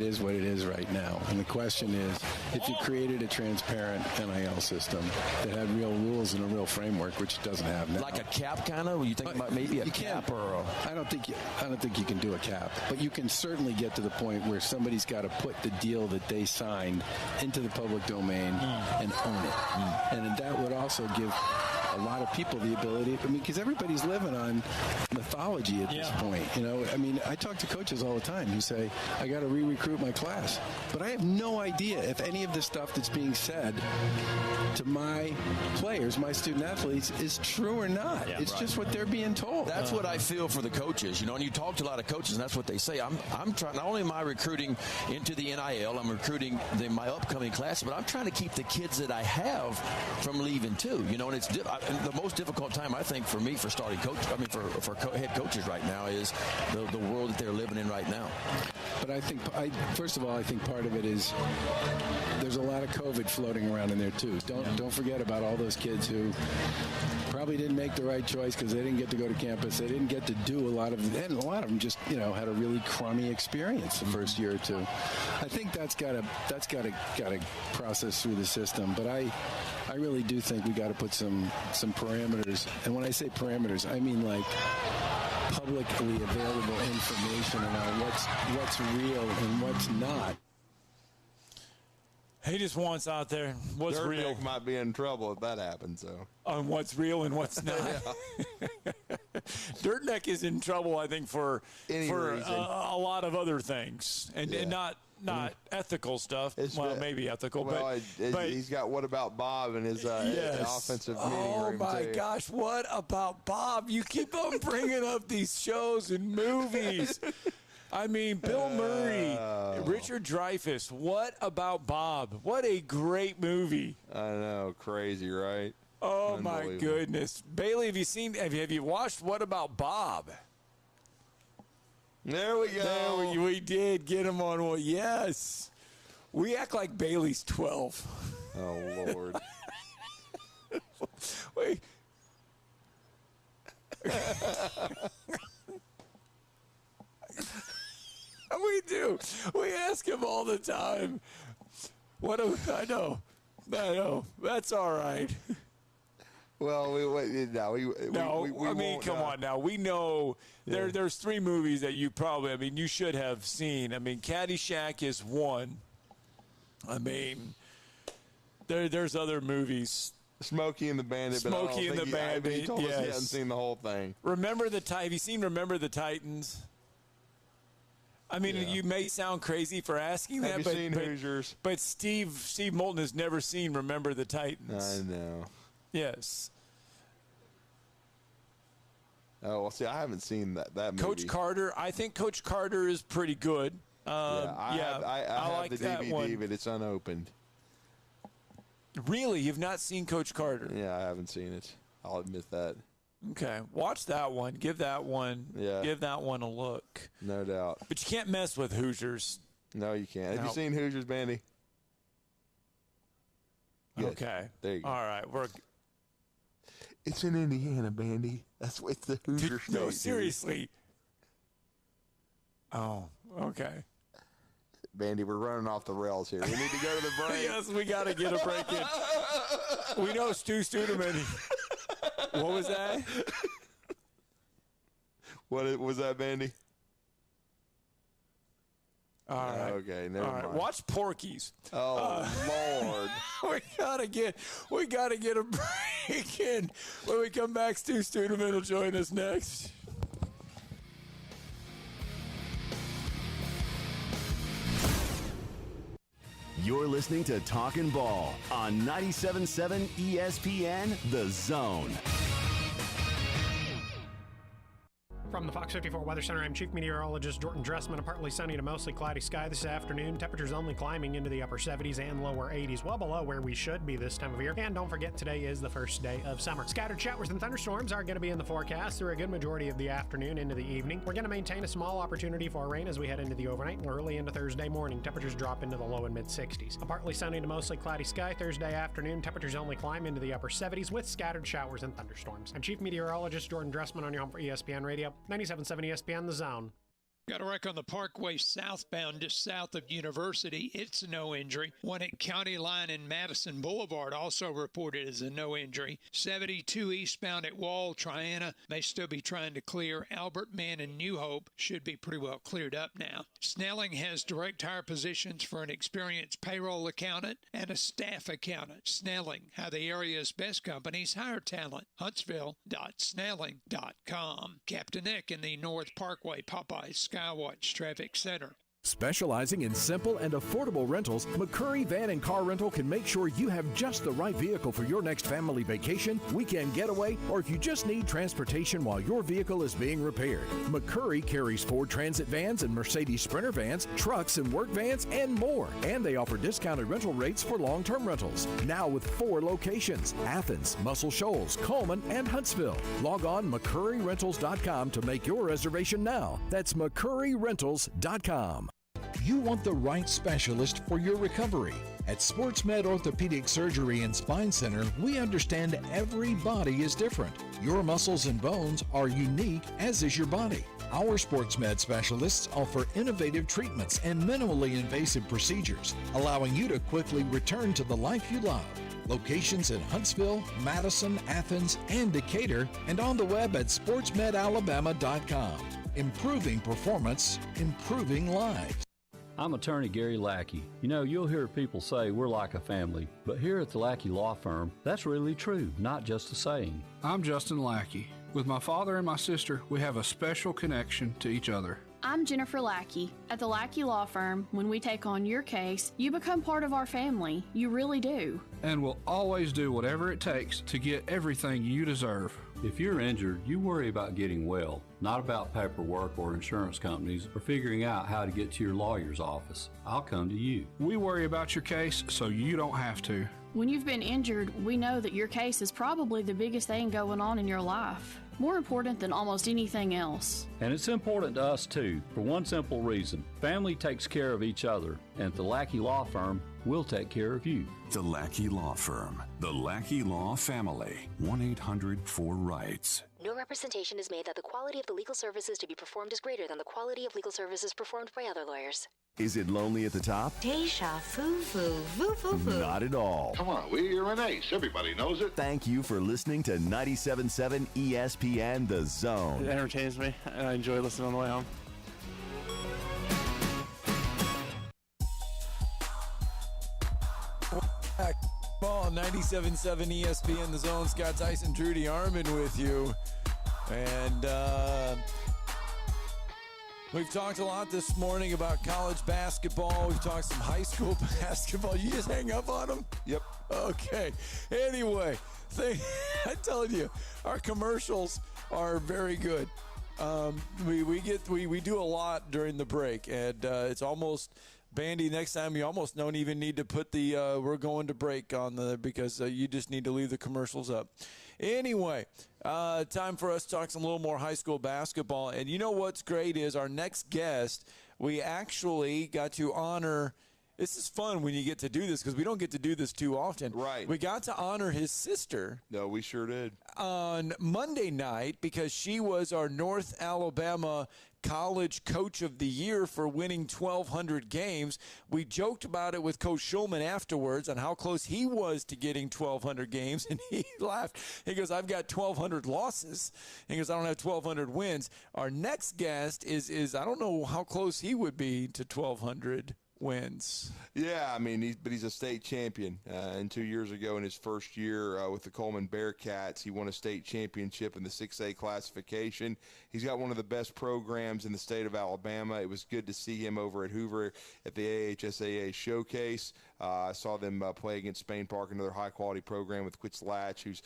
is what it is right now. And the question is, if you created a transparent NIL system that had real rules and a real framework, which it doesn't have now. Like a cap kind of? You think about maybe a cap or a... I don't think you can do a cap, but you can certainly get to the point where somebody's got to put the deal that they signed into the public domain and own it. And that would also give a lot of people the ability, because everybody's living on mythology at this point. I talk to coaches all the time who say, I got to re-recruit my class. But I have no idea if any of the stuff that's being said to my players, my student athletes, is true or not. It's just what they're being told. That's what I feel for the coaches, and you talk to a lot of coaches, and that's what they say. I'm trying, not only am I recruiting into the NIL, I'm recruiting my upcoming class, but I'm trying to keep the kids that I have from leaving too, and it's the most difficult time, I think, for me, for starting coach, for head coaches right now is the world that they're living in right now. But first of all, I think part of it is there's a lot of COVID floating around in there too. Don't forget about all those kids who probably didn't make the right choice because they didn't get to go to campus. They didn't get to do a lot of them just had a really crummy experience the first year or two. I think that's got to process through the system. But I really do think we got to put some parameters. And when I say parameters, I mean like publicly available information about what's real and what's not. He just wants out there what's Dirt real. Neck might be in trouble if that happens. So on what's real and what's not. Dirt Neck is in trouble, I think, for a lot of other things, and not ethical stuff. Maybe ethical, but he's got What About Bob in his offensive meeting room. Oh my gosh, What About Bob? You keep on bringing up these shows and movies. I mean, Bill Murray, Richard Dreyfuss. What About Bob? What a great movie! I know, crazy, right? Oh my goodness, Bailey, have you watched What About Bob? There we go. We did get him on one. Yes, we act like Bailey's 12. Oh Lord. Wait. We do. We ask him all the time. I know. That's all right. Well, come on now. We know there's three movies that you probably, you should have seen. Caddyshack is one. There's other movies. Smokey and the Bandit. Smokey and the Bandit. He told us he hadn't seen the whole thing. Have you seen Remember the Titans? You may sound crazy for asking that. Have you seen Hoosiers? But Steve Moulton has never seen Remember the Titans. I know. Yes. Oh, well, see, I haven't seen that movie. Coach Carter. I think Coach Carter is pretty good. I have like the that DVD, one. but it's unopened. Really? You've not seen Coach Carter? Yeah, I haven't seen it. I'll admit that. Okay, watch that one. Give that one a look. No doubt. But you can't mess with Hoosiers. No, you can't. Have you seen Hoosiers, Bandy? Good. Okay. There you go. All right. It's in Indiana, Bandy. That's what the Hoosier State. No, seriously. Oh, okay. Bandy, we're running off the rails here. We need to go to the break. Yes, we got to get a break in. We know Stu Studeman. What was that? What was that, Bandy? All right. Okay, never All right. mind. Watch Porky's. Oh, Lord. we gotta get a break in. When we come back, Stu Studeman will join us next. You're listening to Talkin' Ball on 97.7 ESPN, The Zone. From the Fox 54 Weather Center, I'm Chief Meteorologist Jordan Dressman. A partly sunny to mostly cloudy sky this afternoon. Temperatures only climbing into the upper 70s and lower 80s, well below where we should be this time of year. And don't forget, today is the first day of summer. Scattered showers and thunderstorms are going to be in the forecast through a good majority of the afternoon into the evening. We're going to maintain a small opportunity for rain as we head into the overnight and early into Thursday morning. Temperatures drop into the low and mid 60s. A partly sunny to mostly cloudy sky Thursday afternoon. Temperatures only climb into the upper 70s with scattered showers and thunderstorms. I'm Chief Meteorologist Jordan Dressman on your home for ESPN Radio. 97.7 ESPN, The Zone. Got a wreck on the Parkway southbound, just south of University. It's a no injury. One at County Line and Madison Boulevard also reported as a no injury. 72 eastbound at Wall, Triana may still be trying to clear. Albert Man and New Hope should be pretty well cleared up now. Snelling has direct hire positions for an experienced payroll accountant and a staff accountant. Snelling, how the area's best companies hire talent. Huntsville.snelling.com. Captain Nick in the North Parkway Popeyes Skywatch Traffic Center. Specializing in simple and affordable rentals, McCurry Van and Car Rental can make sure you have just the right vehicle for your next family vacation, weekend getaway, or if you just need transportation while your vehicle is being repaired. McCurry carries Ford Transit vans and Mercedes Sprinter vans, trucks and work vans, and more. And they offer discounted rental rates for long-term rentals. Now with 4 locations: Athens, Muscle Shoals, Coleman, and Huntsville. Log on McCurryRentals.com to make your reservation now. That's McCurryRentals.com. You want the right specialist for your recovery. At SportsMed Orthopedic Surgery and Spine Center, we understand every body is different. Your muscles and bones are unique, as is your body. Our SportsMed specialists offer innovative treatments and minimally invasive procedures, allowing you to quickly return to the life you love. Locations in Huntsville, Madison, Athens, and Decatur, and on the web at sportsmedalabama.com. Improving performance, improving lives. I'm attorney Gary Lackey. You know, you'll hear people say we're like a family, but here at the Lackey Law Firm, that's really true, not just a saying. I'm Justin Lackey. With my father and my sister, we have a special connection to each other. I'm Jennifer Lackey. At the Lackey Law Firm, when we take on your case, you become part of our family. You really do. And we'll always do whatever it takes to get everything you deserve. If you're injured, you worry about getting well, not about paperwork or insurance companies or figuring out how to get to your lawyer's office. I'll come to you. We worry about your case so you don't have to. When you've been injured, we know that your case is probably the biggest thing going on in your life. More important than almost anything else. And it's important to us too, for one simple reason. Family takes care of each other, and at the Lackey Law Firm, we'll take care of you. The Lackey Law Firm. The Lackey Law Family. 1-800-4-RIGHTS. No representation is made that the quality of the legal services to be performed is greater than the quality of legal services performed by other lawyers. Is it lonely at the top? Deja foo. Not at all. Come on, we're an ace. Everybody knows it. Thank you for listening to 97.7 ESPN, The Zone. It entertains me, and I enjoy listening on the way home. Ball 97.7 ESPN, The Zone. Scott Tyson, Drew DeArmond with you. And we've talked a lot this morning about college basketball. We've talked some high school basketball. You just hang up on them? Yep. Okay. Anyway, I'm telling you, our commercials are very good. We do a lot during the break, and it's almost Bandy, next time you almost don't even need to put the we're going to break on because you just need to leave the commercials up. Anyway, time for us to talk some little more high school basketball. And you know what's great is our next guest, we actually got to honor. This is fun when you get to do this because we don't get to do this too often. Right. We got to honor his sister. No, we sure did. On Monday night because she was our North Alabama college coach of the year for winning 1,200 games. We joked about it with Coach Schulman afterwards on how close he was to getting 1,200 games, and he laughed. He goes, I've got 1,200 losses. He goes, I don't have 1,200 wins. Our next guest is I don't know how close he would be to 1,200 wins. Yeah, I mean, he's a state champion. And 2 years ago, in his first year with the Coleman Bearcats, he won a state championship in the 6A classification. He's got one of the best programs in the state of Alabama. It was good to see him over at Hoover at the AHSAA Showcase. I saw them play against Spain Park, another high-quality program with Quitz Latch, who's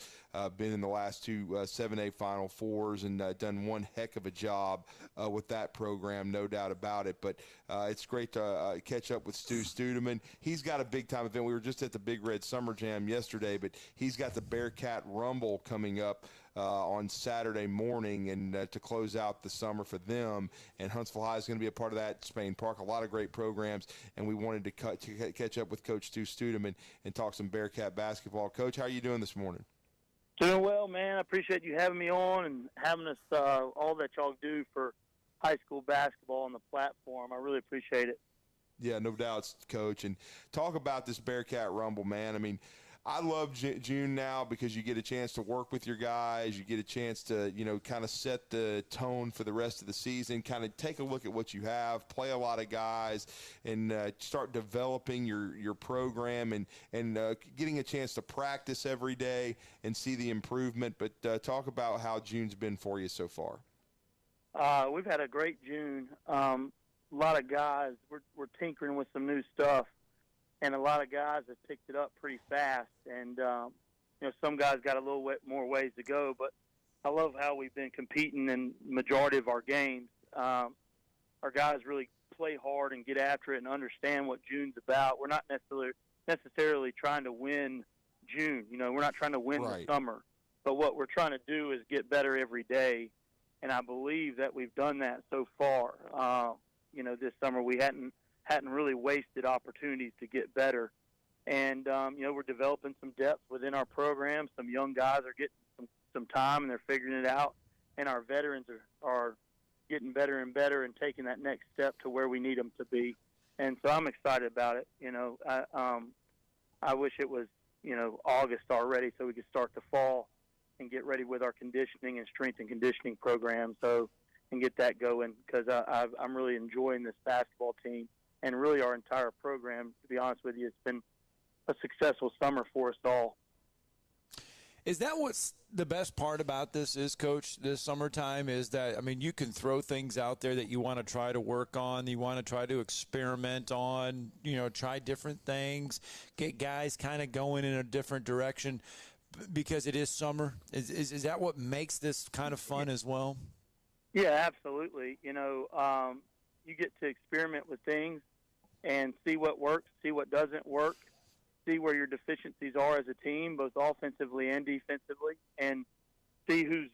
been in the last two 7A Final Fours and done one heck of a job with that program, no doubt about it. But it's great to catch up with Stu Studeman. He's got a big-time event. We were just at the Big Red Summer Jam yesterday, but he's got the Bearcat Rumble coming up on Saturday morning, and to close out the summer for them. And Huntsville High is going to be a part of that. Spain Park, a lot of great programs, and we wanted to catch up with Coach Stu Studeman and talk some Bearcat basketball. Coach, how are you doing this morning? Doing well, man. I appreciate you having me on and having us all that y'all do for high school basketball on the platform. I really appreciate it. Yeah, no doubts, Coach. And talk about this Bearcat Rumble, man. I mean, I love June now because you get a chance to work with your guys. You get a chance to, kind of set the tone for the rest of the season, kind of take a look at what you have, play a lot of guys, and start developing your program and getting a chance to practice every day and see the improvement. But talk about how June's been for you so far. We've had a great June. A lot of guys, we're tinkering with some new stuff. And a lot of guys have picked it up pretty fast. And, some guys got a little more ways to go. But I love how we've been competing in the majority of our games. Our guys really play hard and get after it and understand what June's about. We're not necessarily trying to win June. We're not trying to win the summer. But what we're trying to do is get better every day. And I believe that we've done that so far. This summer we hadn't really wasted opportunities to get better. And, we're developing some depth within our program. Some young guys are getting some time, and they're figuring it out. And our veterans are getting better and better and taking that next step to where we need them to be. And so I'm excited about it. I wish it was, August already so we could start the fall and get ready with our conditioning and strength and conditioning program and get that going, because I'm really enjoying this basketball team. And really our entire program, to be honest with you, it's been a successful summer for us all. Is that what's the best part about this is, Coach, this summertime, is that, you can throw things out there that you want to try to work on, you want to try to experiment on, try different things, get guys kind of going in a different direction because it is summer? Is that what makes this kind of fun as well? Yeah, absolutely. You get to experiment with things and see what works, see what doesn't work, see where your deficiencies are as a team, both offensively and defensively, and see who's,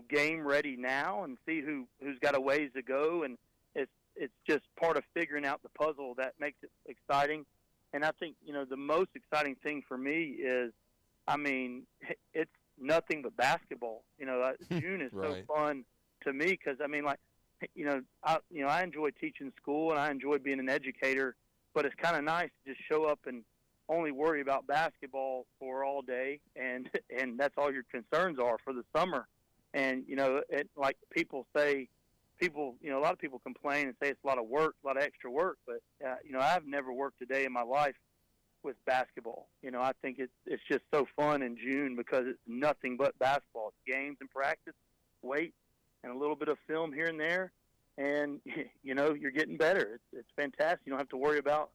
game ready now and see who's got a ways to go. And it's just part of figuring out the puzzle that makes it exciting. And I think, the most exciting thing for me is, it's nothing but basketball. June is so fun to me because, I enjoy teaching school and I enjoy being an educator, but it's kind of nice to just show up and only worry about basketball for all day, and that's all your concerns are for the summer. And, like people say, a lot of people complain and say it's a lot of work, a lot of extra work, but, I've never worked a day in my life with basketball. I think it's just so fun in June because it's nothing but basketball. It's games and practice, weight, and a little bit of film here and there, and, you're getting better. It's fantastic. You don't have to worry about,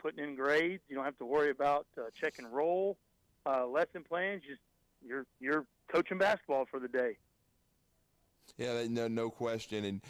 putting in grades. You don't have to worry about check and roll, lesson plans. Just you're coaching basketball for the day. Yeah, no question. And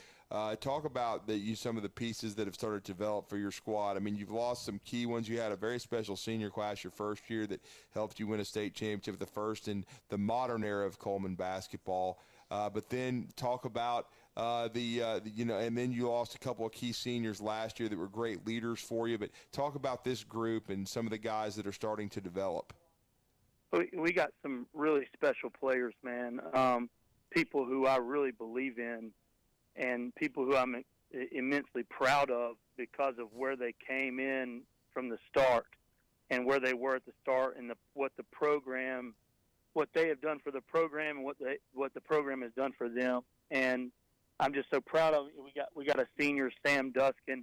talk about some of the pieces that have started to develop for your squad. You've lost some key ones. You had a very special senior class your first year that helped you win a state championship, the first in the modern era of Coleman basketball. But then talk about and then you lost a couple of key seniors last year that were great leaders for you. But talk about this group and some of the guys that are starting to develop. We got some really special players, man. People who I really believe in, and people who I'm immensely proud of because of where they came in from the start and where they were at the start, and what they have done for the program, and what the program has done for them. And I'm just so proud of. We got a senior, Sam Duskin,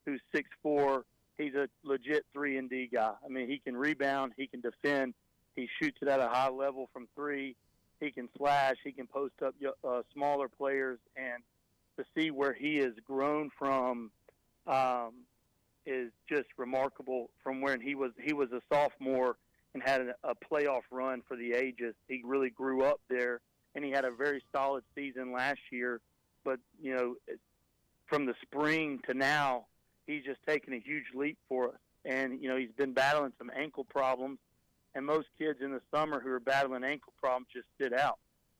who's 6'4". He's a legit 3-and-D guy. I mean, he can rebound, he can defend, he shoots it at a high level from three. He can slash, he can post up smaller players, and to see where he has grown from is just remarkable. From when he was a sophomore and had a playoff run for the ages, he really grew up there, and he had a very solid season last year. But from the spring to now, he's just taken a huge leap for us. And he's been battling some ankle problems, and most kids in the summer who are battling ankle problems just sit out.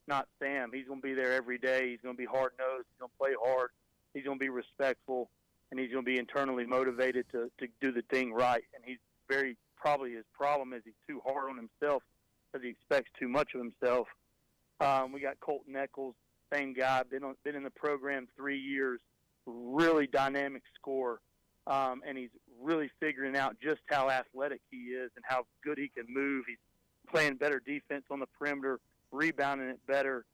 Not Sam. He's going to be there every day. He's going to be hard-nosed. He's going to play hard. He's going to be respectful, and he's going to be internally motivated to do the thing right. And he's probably his problem is he's too hard on himself because he expects too much of himself. We got Colton Eccles, same guy, been in the program 3 years, really dynamic scorer, and he's really figuring out just how athletic he is and how good he can move. He's playing better defense on the perimeter, rebounding it better,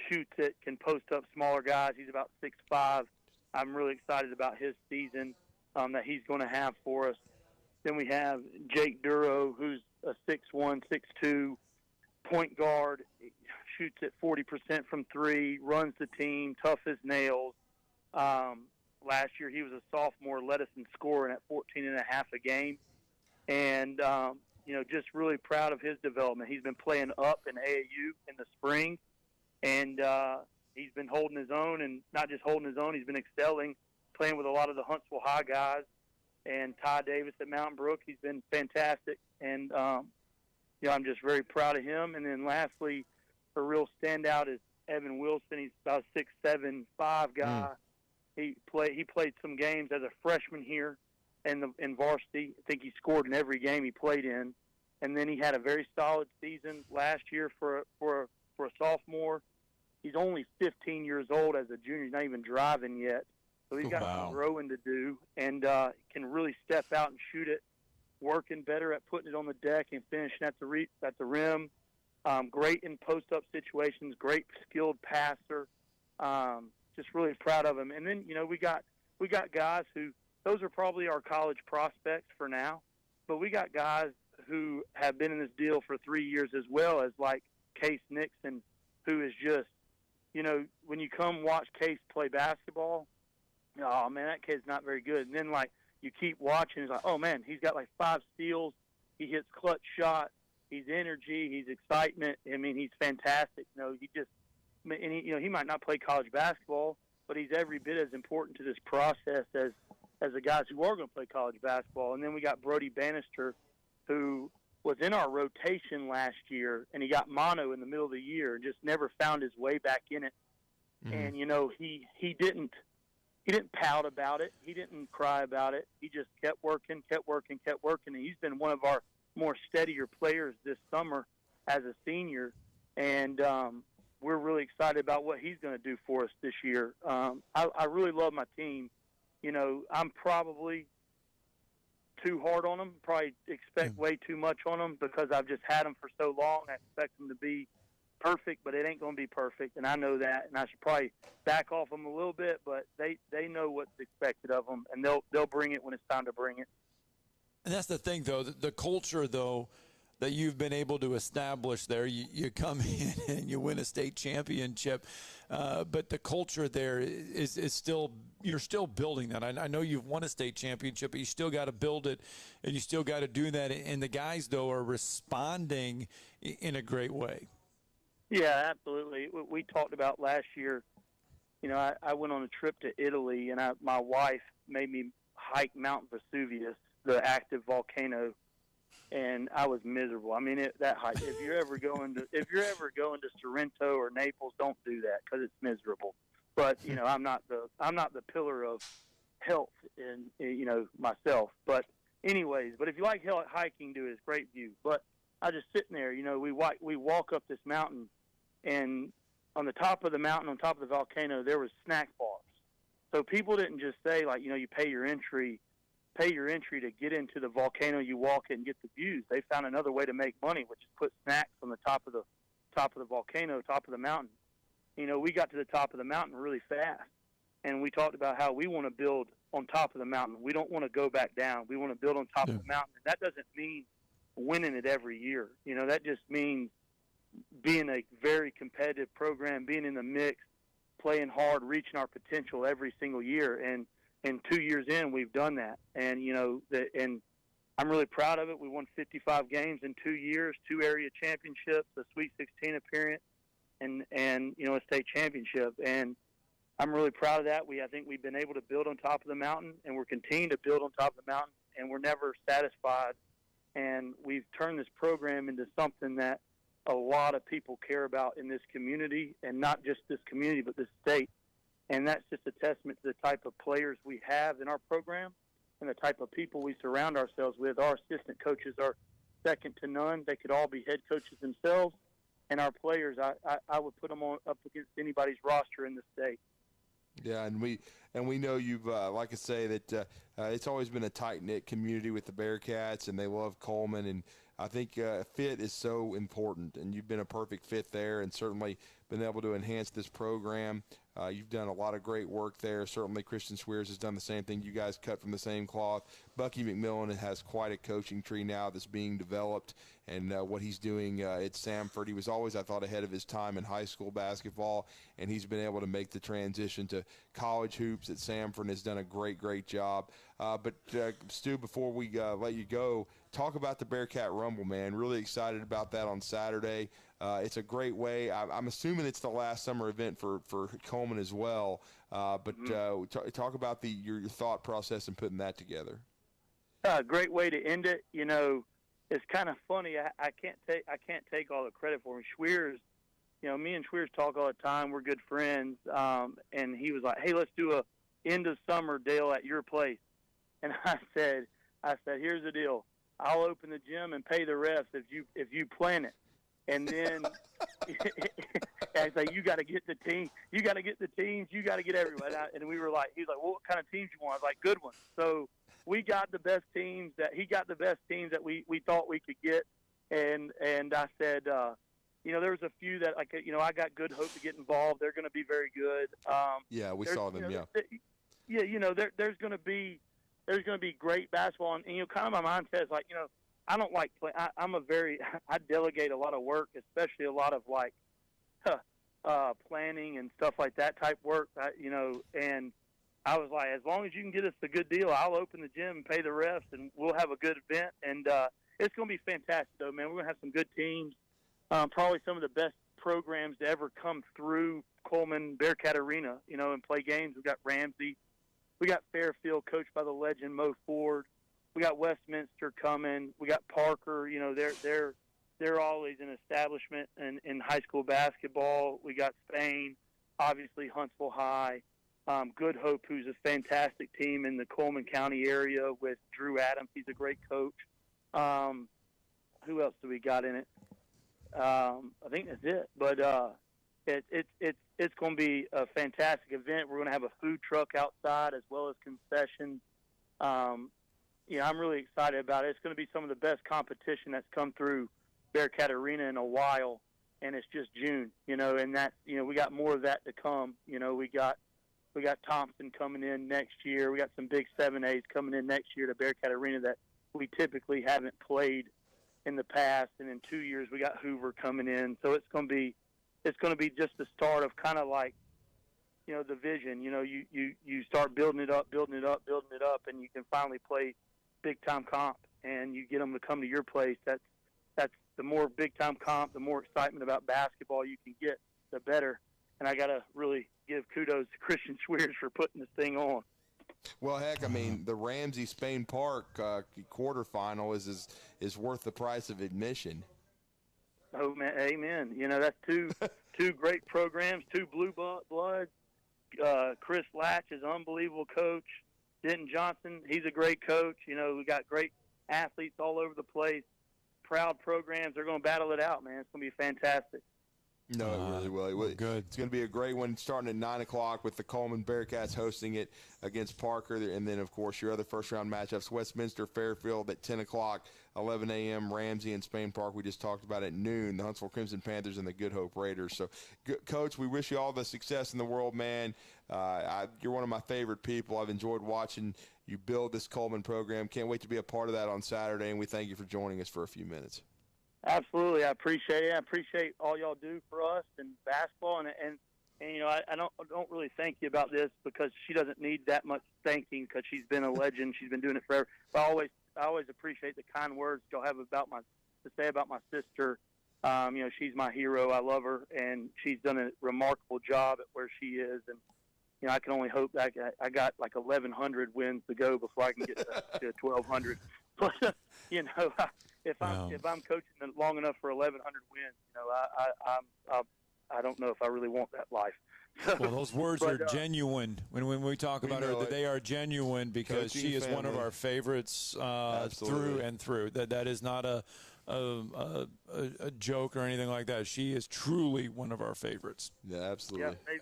shoots it, can post up smaller guys. He's about 6'5". I'm really excited about his season that he's going to have for us. Then we have Jake Duro, who's a 6'1", 6'2", point guard, shoots at 40% from three, runs the team, tough as nails. Last year he was a sophomore, led us in scoring at 14.5 a game. And, just really proud of his development. He's been playing up in AAU in the spring, and he's been holding his own, and not just holding his own, he's been excelling, playing with a lot of the Huntsville High guys. And Ty Davis at Mountain Brook, he's been fantastic. And, I'm just very proud of him. And then lastly, a real standout is Evan Wilson. He's about a 6'7", 5 guy. He played some games as a freshman here in varsity. I think he scored in every game he played in. And then he had a very solid season last year for a sophomore. He's only 15 years old as a junior. He's not even driving yet. So he's got some growing to do, and can really step out and shoot it, working better at putting it on the deck and finishing at the rim. Great in post-up situations, great skilled passer. Just really proud of him. And then, we got guys who, those are probably our college prospects for now, but we got guys who have been in this deal for 3 years as well, as like Case Nixon, who is just, when you come watch Case play basketball, oh, man, that kid's not very good. And then, you keep watching, it's like, oh, man, he's got 5 steals. He hits clutch shots. He's energy. He's excitement. I mean, he's fantastic. He might not play college basketball, but he's every bit as important to this process as the guys who are going to play college basketball. And then we got Brody Bannister, who was in our rotation last year, and he got mono in the middle of the year and just never found his way back in it. And, he didn't pout about it. He didn't cry about it. He just kept working. And he's been one of our more steadier players this summer as a senior. And we're really excited about what he's going to do for us this year. I really love my team. I'm probably too hard on them, probably expect way too much on them because I've just had them for so long. I expect them to be perfect, but it ain't going to be perfect, and I know that, and I should probably back off them a little bit, but they know what's expected of them, and they'll bring it when it's time to bring it. And that's the thing, though, the culture, though, that you've been able to establish there. You come in and you win a state championship, but the culture there is still, you're still building that. I know you've won a state championship, but you still got to build it, and you still got to do that. And the guys, though, are responding in a great way. Yeah, absolutely. We talked about last year, I went on a trip to Italy, and my wife made me hike Mount Vesuvius, the active volcano, and I was miserable. I mean, that hike. If you're ever going to Sorrento or Naples, don't do that because it's miserable. But I'm not the pillar of health in myself. But anyways, if you like hiking, do it. It's a great view. But I just sitting there. We walk up this mountain, and on the top of the mountain, on top of the volcano, there was snack bars. So people didn't just say, like, you know, you pay your entry to get into the volcano, you walk it and get the views. They found another way to make money, which is put snacks on the top of the volcano, top of the mountain. You know, we got to the top of the mountain really fast, and we talked about how we want to build on top of the mountain. We don't want to go back down. We want to build on top of the mountain. And that doesn't mean winning it every year. You know, that just means being a very competitive program, being in the mix, playing hard, reaching our potential every single year. And 2 years in, we've done that. And, you know, and I'm really proud of it. We won 55 games in 2 years, 2 area championships, a Sweet 16 appearance, and you know, a state championship. And I'm really proud of that. I think we've been able to build on top of the mountain, and we're continuing to build on top of the mountain, and we're never satisfied. And we've turned this program into something that a lot of people care about in this community, and not just this community, but this state. And that's just a testament to the type of players we have in our program and the type of people we surround ourselves with. Our assistant coaches are second to none. They could all be head coaches themselves. And our players, I would put them up against anybody's roster in the state. Yeah, and we know you've like I say that it's always been a tight-knit community with the Bearcats, and they love Coleman, and I think fit is so important, and you've been a perfect fit there, and certainly been able to enhance this program. You've done a lot of great work there. Certainly Christian Swears has done the same thing. You guys cut from the same cloth. Bucky McMillan has quite a coaching tree now that's being developed, and what he's doing at Samford. He was always, I thought, ahead of his time in high school basketball, and he's been able to make the transition to college hoops at Samford and has done a great job. But Stu, before we let you go, talk about the Bearcat Rumble, man. Really excited about that on Saturday. It's a great way. I'm assuming it's the last summer event for Coleman as well. But talk about your thought process in putting that together. Great way to end it. You know, it's kind of funny. I can't take all the credit for him. Schweers, you know, me and Schweers talk all the time. We're good friends. And he was like, "Hey, let's do a end of summer deal at your place." And I said, "Here's the deal. I'll open the gym and pay the refs if you plan it." And then I say, "You got to get the team. You got to get the teams. You got to get everyone." And we were like, he's like, "Well, what kind of teams you want?" I was like, "Good ones." So we got the best teams he got the best teams that we thought we could get. And I said, you know, there was a few that, like, you know, I got good hope to get involved. They're going to be very good. Yeah, we saw them. You know, yeah, you know, there's going to be great basketball, and you know, kind of my mindset is like, you know, I don't like play. I delegate a lot of work, especially a lot of like planning and stuff like that type work. You know, and I was like, as long as you can get us a good deal, I'll open the gym and pay the refs, and we'll have a good event. And it's going to be fantastic, though, man. We're going to have some good teams. Probably some of the best programs to ever come through Coleman Bearcat Arena, you know, and play games. We got Ramsey. We got Fairfield, coached by the legend Mo Ford. We got Westminster coming. We got Parker. You know, they're always an establishment in high school basketball. We got Spain, obviously Huntsville High. Good Hope, who's a fantastic team in the Coleman County area with Drew Adams. He's a great coach. Who else do we got in it? I think that's it. But it's going to be a fantastic event. We're going to have a food truck outside as well as concessions. You know, I'm really excited about it. It's going to be some of the best competition that's come through Bearcat Arena in a while, and it's just June, you know, and that, you know, we got more of that to come. You know, we got Thompson coming in next year. We got some big 7As coming in next year to Bearcat Arena that we typically haven't played in the past, and in 2 years we got Hoover coming in. So it's going to be just the start of kind of like, you know, the vision. You know, you start building it up, and you can finally play big-time comp, and you get them to come to your place. That's the more big-time comp, the more excitement about basketball you can get, the better. And I got to really give kudos to Christian Swears for putting this thing on. Well, heck, I mean, the Ramsey Spain Park quarterfinal is worth the price of admission. Oh, man, amen. You know, that's two great programs, two blue bloods. Chris Latch is an unbelievable coach. Denton Johnson, he's a great coach. You know, we got great athletes all over the place. Proud programs. They're going to battle it out, man. It's going to be fantastic. No, it really will. Good. It's going to be a great one starting at 9 o'clock with the Coleman Bearcats hosting it against Parker. And then, of course, your other first-round matchups, Westminster, Fairfield at 10 o'clock, 11 a.m., Ramsey and Spain Park, we just talked about at noon, the Huntsville Crimson Panthers and the Good Hope Raiders. So, Coach, we wish you all the success in the world, man. You're one of my favorite people. I've enjoyed watching you build this Coleman program. Can't wait to be a part of that on Saturday, and we thank you for joining us for a few minutes. Absolutely, I appreciate it. I appreciate all y'all do for us in basketball, and you know, I don't really thank you about this because she doesn't need that much thanking because she's been a legend. She's been doing it forever. But I always appreciate the kind words y'all have to say about my sister. You know, she's my hero. I love her, and she's done a remarkable job at where she is. And you know, I can only hope that I got like 1,100 wins to go before I can get to 1,200. But you know. If I'm coaching long enough for 1,100 wins, you know, I don't know if I really want that life. Well, those words are genuine. When we talk about her, they are genuine because she is one of our favorites through and through. That is not a joke or anything like that. She is truly one of our favorites. Yeah, absolutely. Yeah,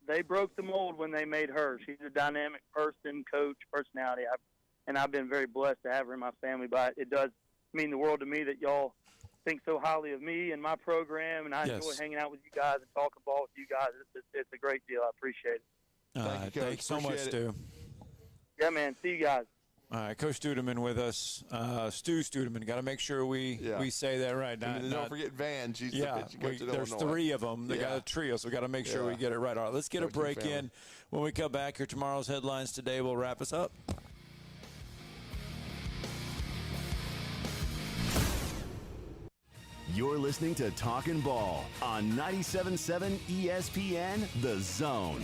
they broke the mold when they made her. She's a dynamic person, coach, personality, and I've been very blessed to have her in my family. But it does mean the world to me that y'all think so highly of me and my program, and I enjoy hanging out with you guys and talking ball with you guys. It's a great deal. I appreciate it. Thanks so much, Stu. Yeah, man. See you guys. All right, Coach Studeman with us. Stu Studeman. Got to make sure we say that right. Don't forget Van. She's the pitching coach at there's Illinois. 3 of them. They got a trio, so we got to make sure we get it right. All right, let's get a break in. When we come back here, tomorrow's headlines today will wrap us up. You're listening to Talkin' Ball on 97.7 ESPN, The Zone.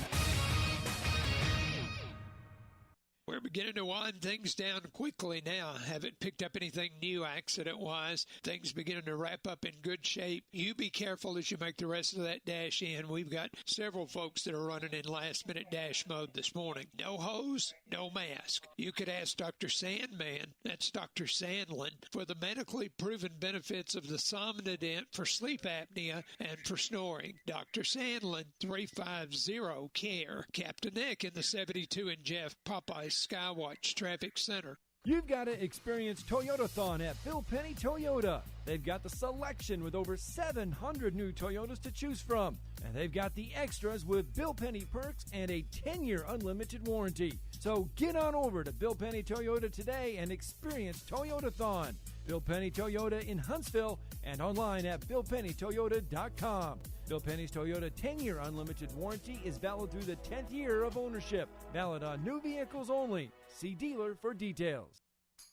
We're beginning to wind things down quickly now. Haven't picked up anything new accident-wise. Things beginning to wrap up in good shape. You be careful as you make the rest of that dash in. We've got several folks that are running in last-minute dash mode this morning. No hose, no mask. You could ask Dr. Sandman, that's Dr. Sandlin, for the medically proven benefits of the Somnodent for sleep apnea and for snoring. Dr. Sandlin, 350-CARE. Captain Nick in the 72 and Jeff Popeye Skywatch Traffic Center. You've got to experience Toyotathon at Bill Penny Toyota. They've got the selection with over 700 new Toyotas to choose from. And they've got the extras with Bill Penny perks and a 10-year unlimited warranty. So get on over to Bill Penny Toyota today and experience Toyotathon. Bill Penny Toyota in Huntsville and online at BillPennyToyota.com. Bill Penny's Toyota 10-year unlimited warranty is valid through the 10th year of ownership. Valid on new vehicles only. See dealer for details.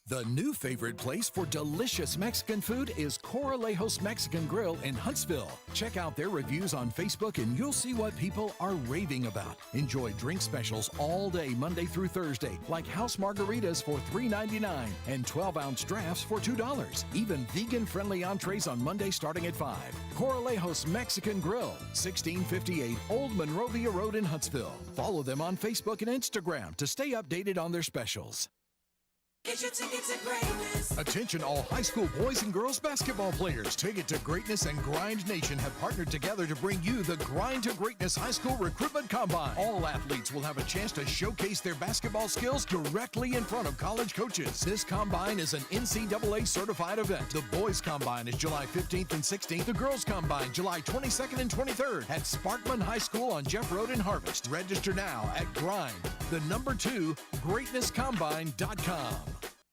The new favorite place for delicious Mexican food is Coralejos Mexican Grill in Huntsville. Check out their reviews on Facebook and you'll see what people are raving about. Enjoy drink specials all day Monday through Thursday, like house margaritas for $3.99 and 12-ounce drafts for $2. Even vegan-friendly entrees on Monday starting at $5. Coralejos Mexican Grill, 1658 Old Monrovia Road in Huntsville. Follow them on Facebook and Instagram to stay updated on their specials. Get your ticket to greatness. Attention all high school boys and girls basketball players. Ticket to Greatness and Grind Nation have partnered together to bring you the Grind to Greatness High School Recruitment Combine. All athletes will have a chance to showcase their basketball skills directly in front of college coaches. This combine is an NCAA certified event. The boys combine is July 15th and 16th. The girls combine July 22nd and 23rd at Sparkman High School on Jeff Road in Harvest. Register now at greatnesscombine.com.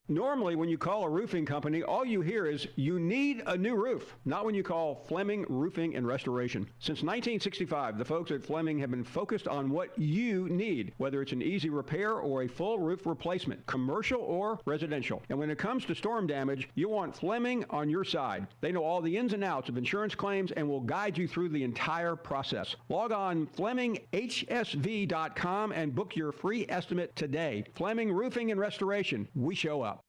Normally, when you call a roofing company, all you hear is, you need a new roof. Not when you call Fleming Roofing and Restoration. Since 1965, the folks at Fleming have been focused on what you need, whether it's an easy repair or a full roof replacement, commercial or residential. And when it comes to storm damage, you want Fleming on your side. They know all the ins and outs of insurance claims and will guide you through the entire process. Log on FlemingHSV.com and book your free estimate today. Fleming Roofing and Restoration. We show up.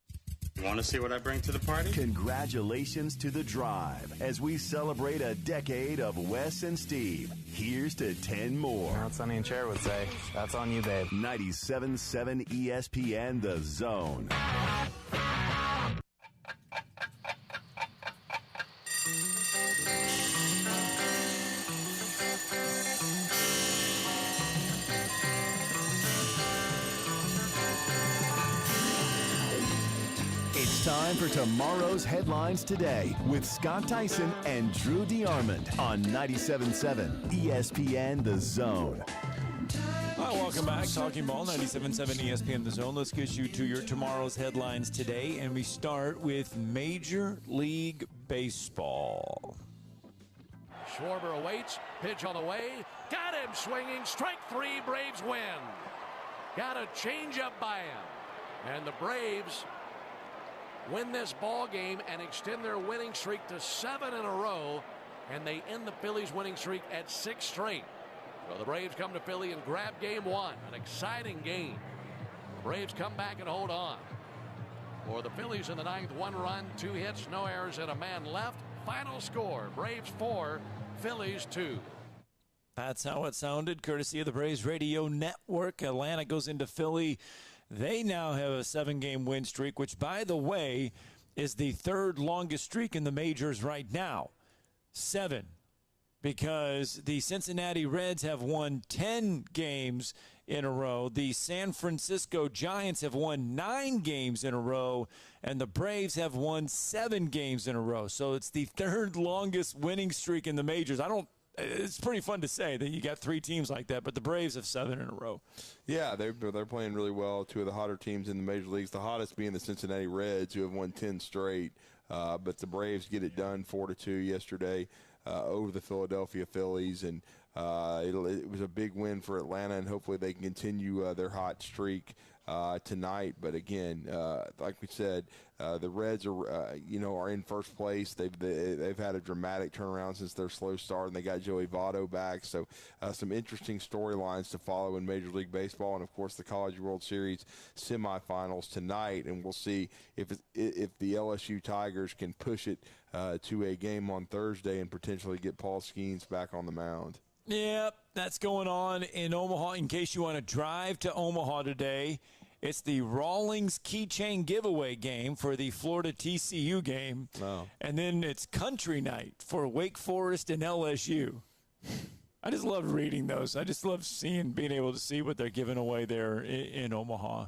You want to see what I bring to the party? Congratulations to The Drive as we celebrate a decade of Wes and Steve. Here's to 10 more. You know what Sonny and Cher would say? That's on you, babe. 97.7 ESPN, The Zone. It's time for tomorrow's headlines today with Scott Tyson and Drew DeArmond on 97.7 ESPN The Zone. All right, welcome back. Talking Ball, 97.7 ESPN The Zone. Let's get you to your tomorrow's headlines today, and we start with Major League Baseball. Schwarber awaits, pitch on the way, got him swinging, strike three, Braves win. Got a changeup by him, and the Braves win this ball game and extend their winning streak to 7 in a row, and they end the Phillies' winning streak at 6 straight. So the Braves come to Philly and grab game one, an exciting game. The Braves come back and hold on. For the Phillies in the ninth, 1 run, 2 hits, no errors, and a man left. Final score, Braves 4, Phillies 2. That's how it sounded, courtesy of the Braves Radio Network. Atlanta goes into Philly. They now have a 7-game win streak, which, by the way, is the 3rd longest streak in the majors right now. 7. Because the Cincinnati Reds have won 10 games in a row. The San Francisco Giants have won 9 games in a row, and the Braves have won 7 games in a row. So it's the 3rd longest winning streak in the majors. It's pretty fun to say that you got 3 teams like that, but the Braves have 7 in a row. Yeah, they're playing really well. 2 of the hotter teams in the major leagues, the hottest being the Cincinnati Reds, who have won 10 straight. But the Braves get it done 4-2 yesterday over the Philadelphia Phillies, and it was a big win for Atlanta, and hopefully they can continue their hot streak tonight. But again, like we said, the Reds are in first place. They've had a dramatic turnaround since their slow start, and they got Joey Votto back. So some interesting storylines to follow in Major League Baseball, and of course the College World Series semifinals tonight. And we'll see if the LSU Tigers can push it to a game on Thursday and potentially get Paul Skeens back on the mound. Yep, that's going on in Omaha. In case you want to drive to Omaha today, it's the Rawlings Keychain Giveaway game for the Florida TCU game. Oh. And then it's country night for Wake Forest and LSU. I just love reading those. I just love being able to see what they're giving away there in Omaha.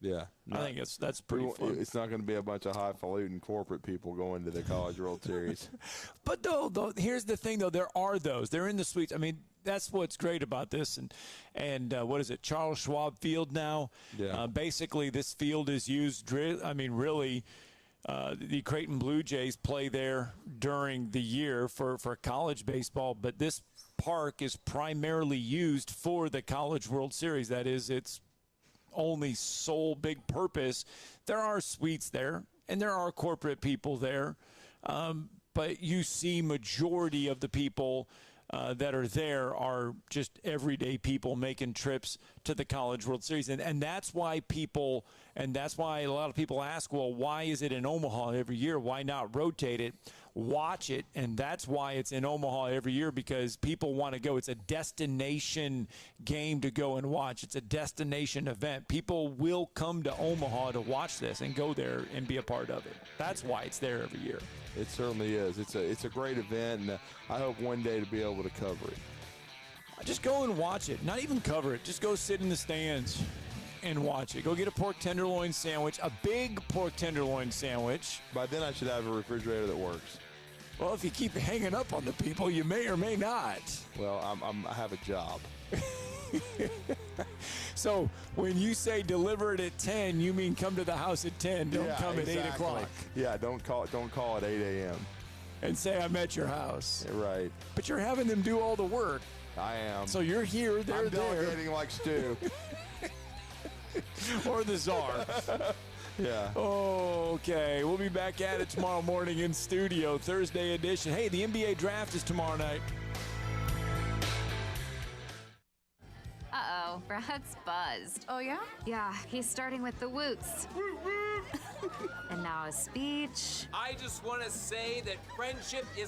Yeah. I think that's pretty fun. It's not going to be a bunch of highfalutin corporate people going to the College World Series. But, though, here's the thing, though. There are those. They're in the suites. I mean, that's what's great about this. And what is it, Charles Schwab Field now? Yeah. Basically, this field is used, really, the Creighton Blue Jays play there during the year for college baseball. But this park is primarily used for the College World Series. That is, it's only sole big purpose. There are suites there, and there are corporate people there, but you see majority of the people that are there are just everyday people making trips to the College World Series. And that's why a lot of people ask, well, why is it in Omaha every year? Why not rotate it? Watch it, and that's why it's in Omaha every year, because people want to go. It's a destination game to go and watch. It's a destination event. People will come to Omaha to watch this and go there and be a part of it. That's why it's there every year. It certainly is. It's a great event, and I hope one day to be able to cover it. Just go and watch it. Not even cover it. Just go sit in the stands and watch it. Go get a pork tenderloin sandwich, a big pork tenderloin sandwich. By then I should have a refrigerator that works. Well, if you keep hanging up on the people, you may or may not. Well, I have a job. So when you say deliver it at 10, you mean come to the house at 10. Don't come at 8 o'clock. Yeah, don't call at 8 a.m. And say I'm at your house. Yeah, right. But you're having them do all the work. I am. So you're here, they're I'm there. delegating like Stu. Or the czar. Yeah. Okay. We'll be back at it tomorrow morning in studio, Thursday edition. Hey, the NBA draft is tomorrow night. Uh-oh, Brad's buzzed. Oh, yeah? Yeah, he's starting with the woots. And now a speech. I just want to say that friendship is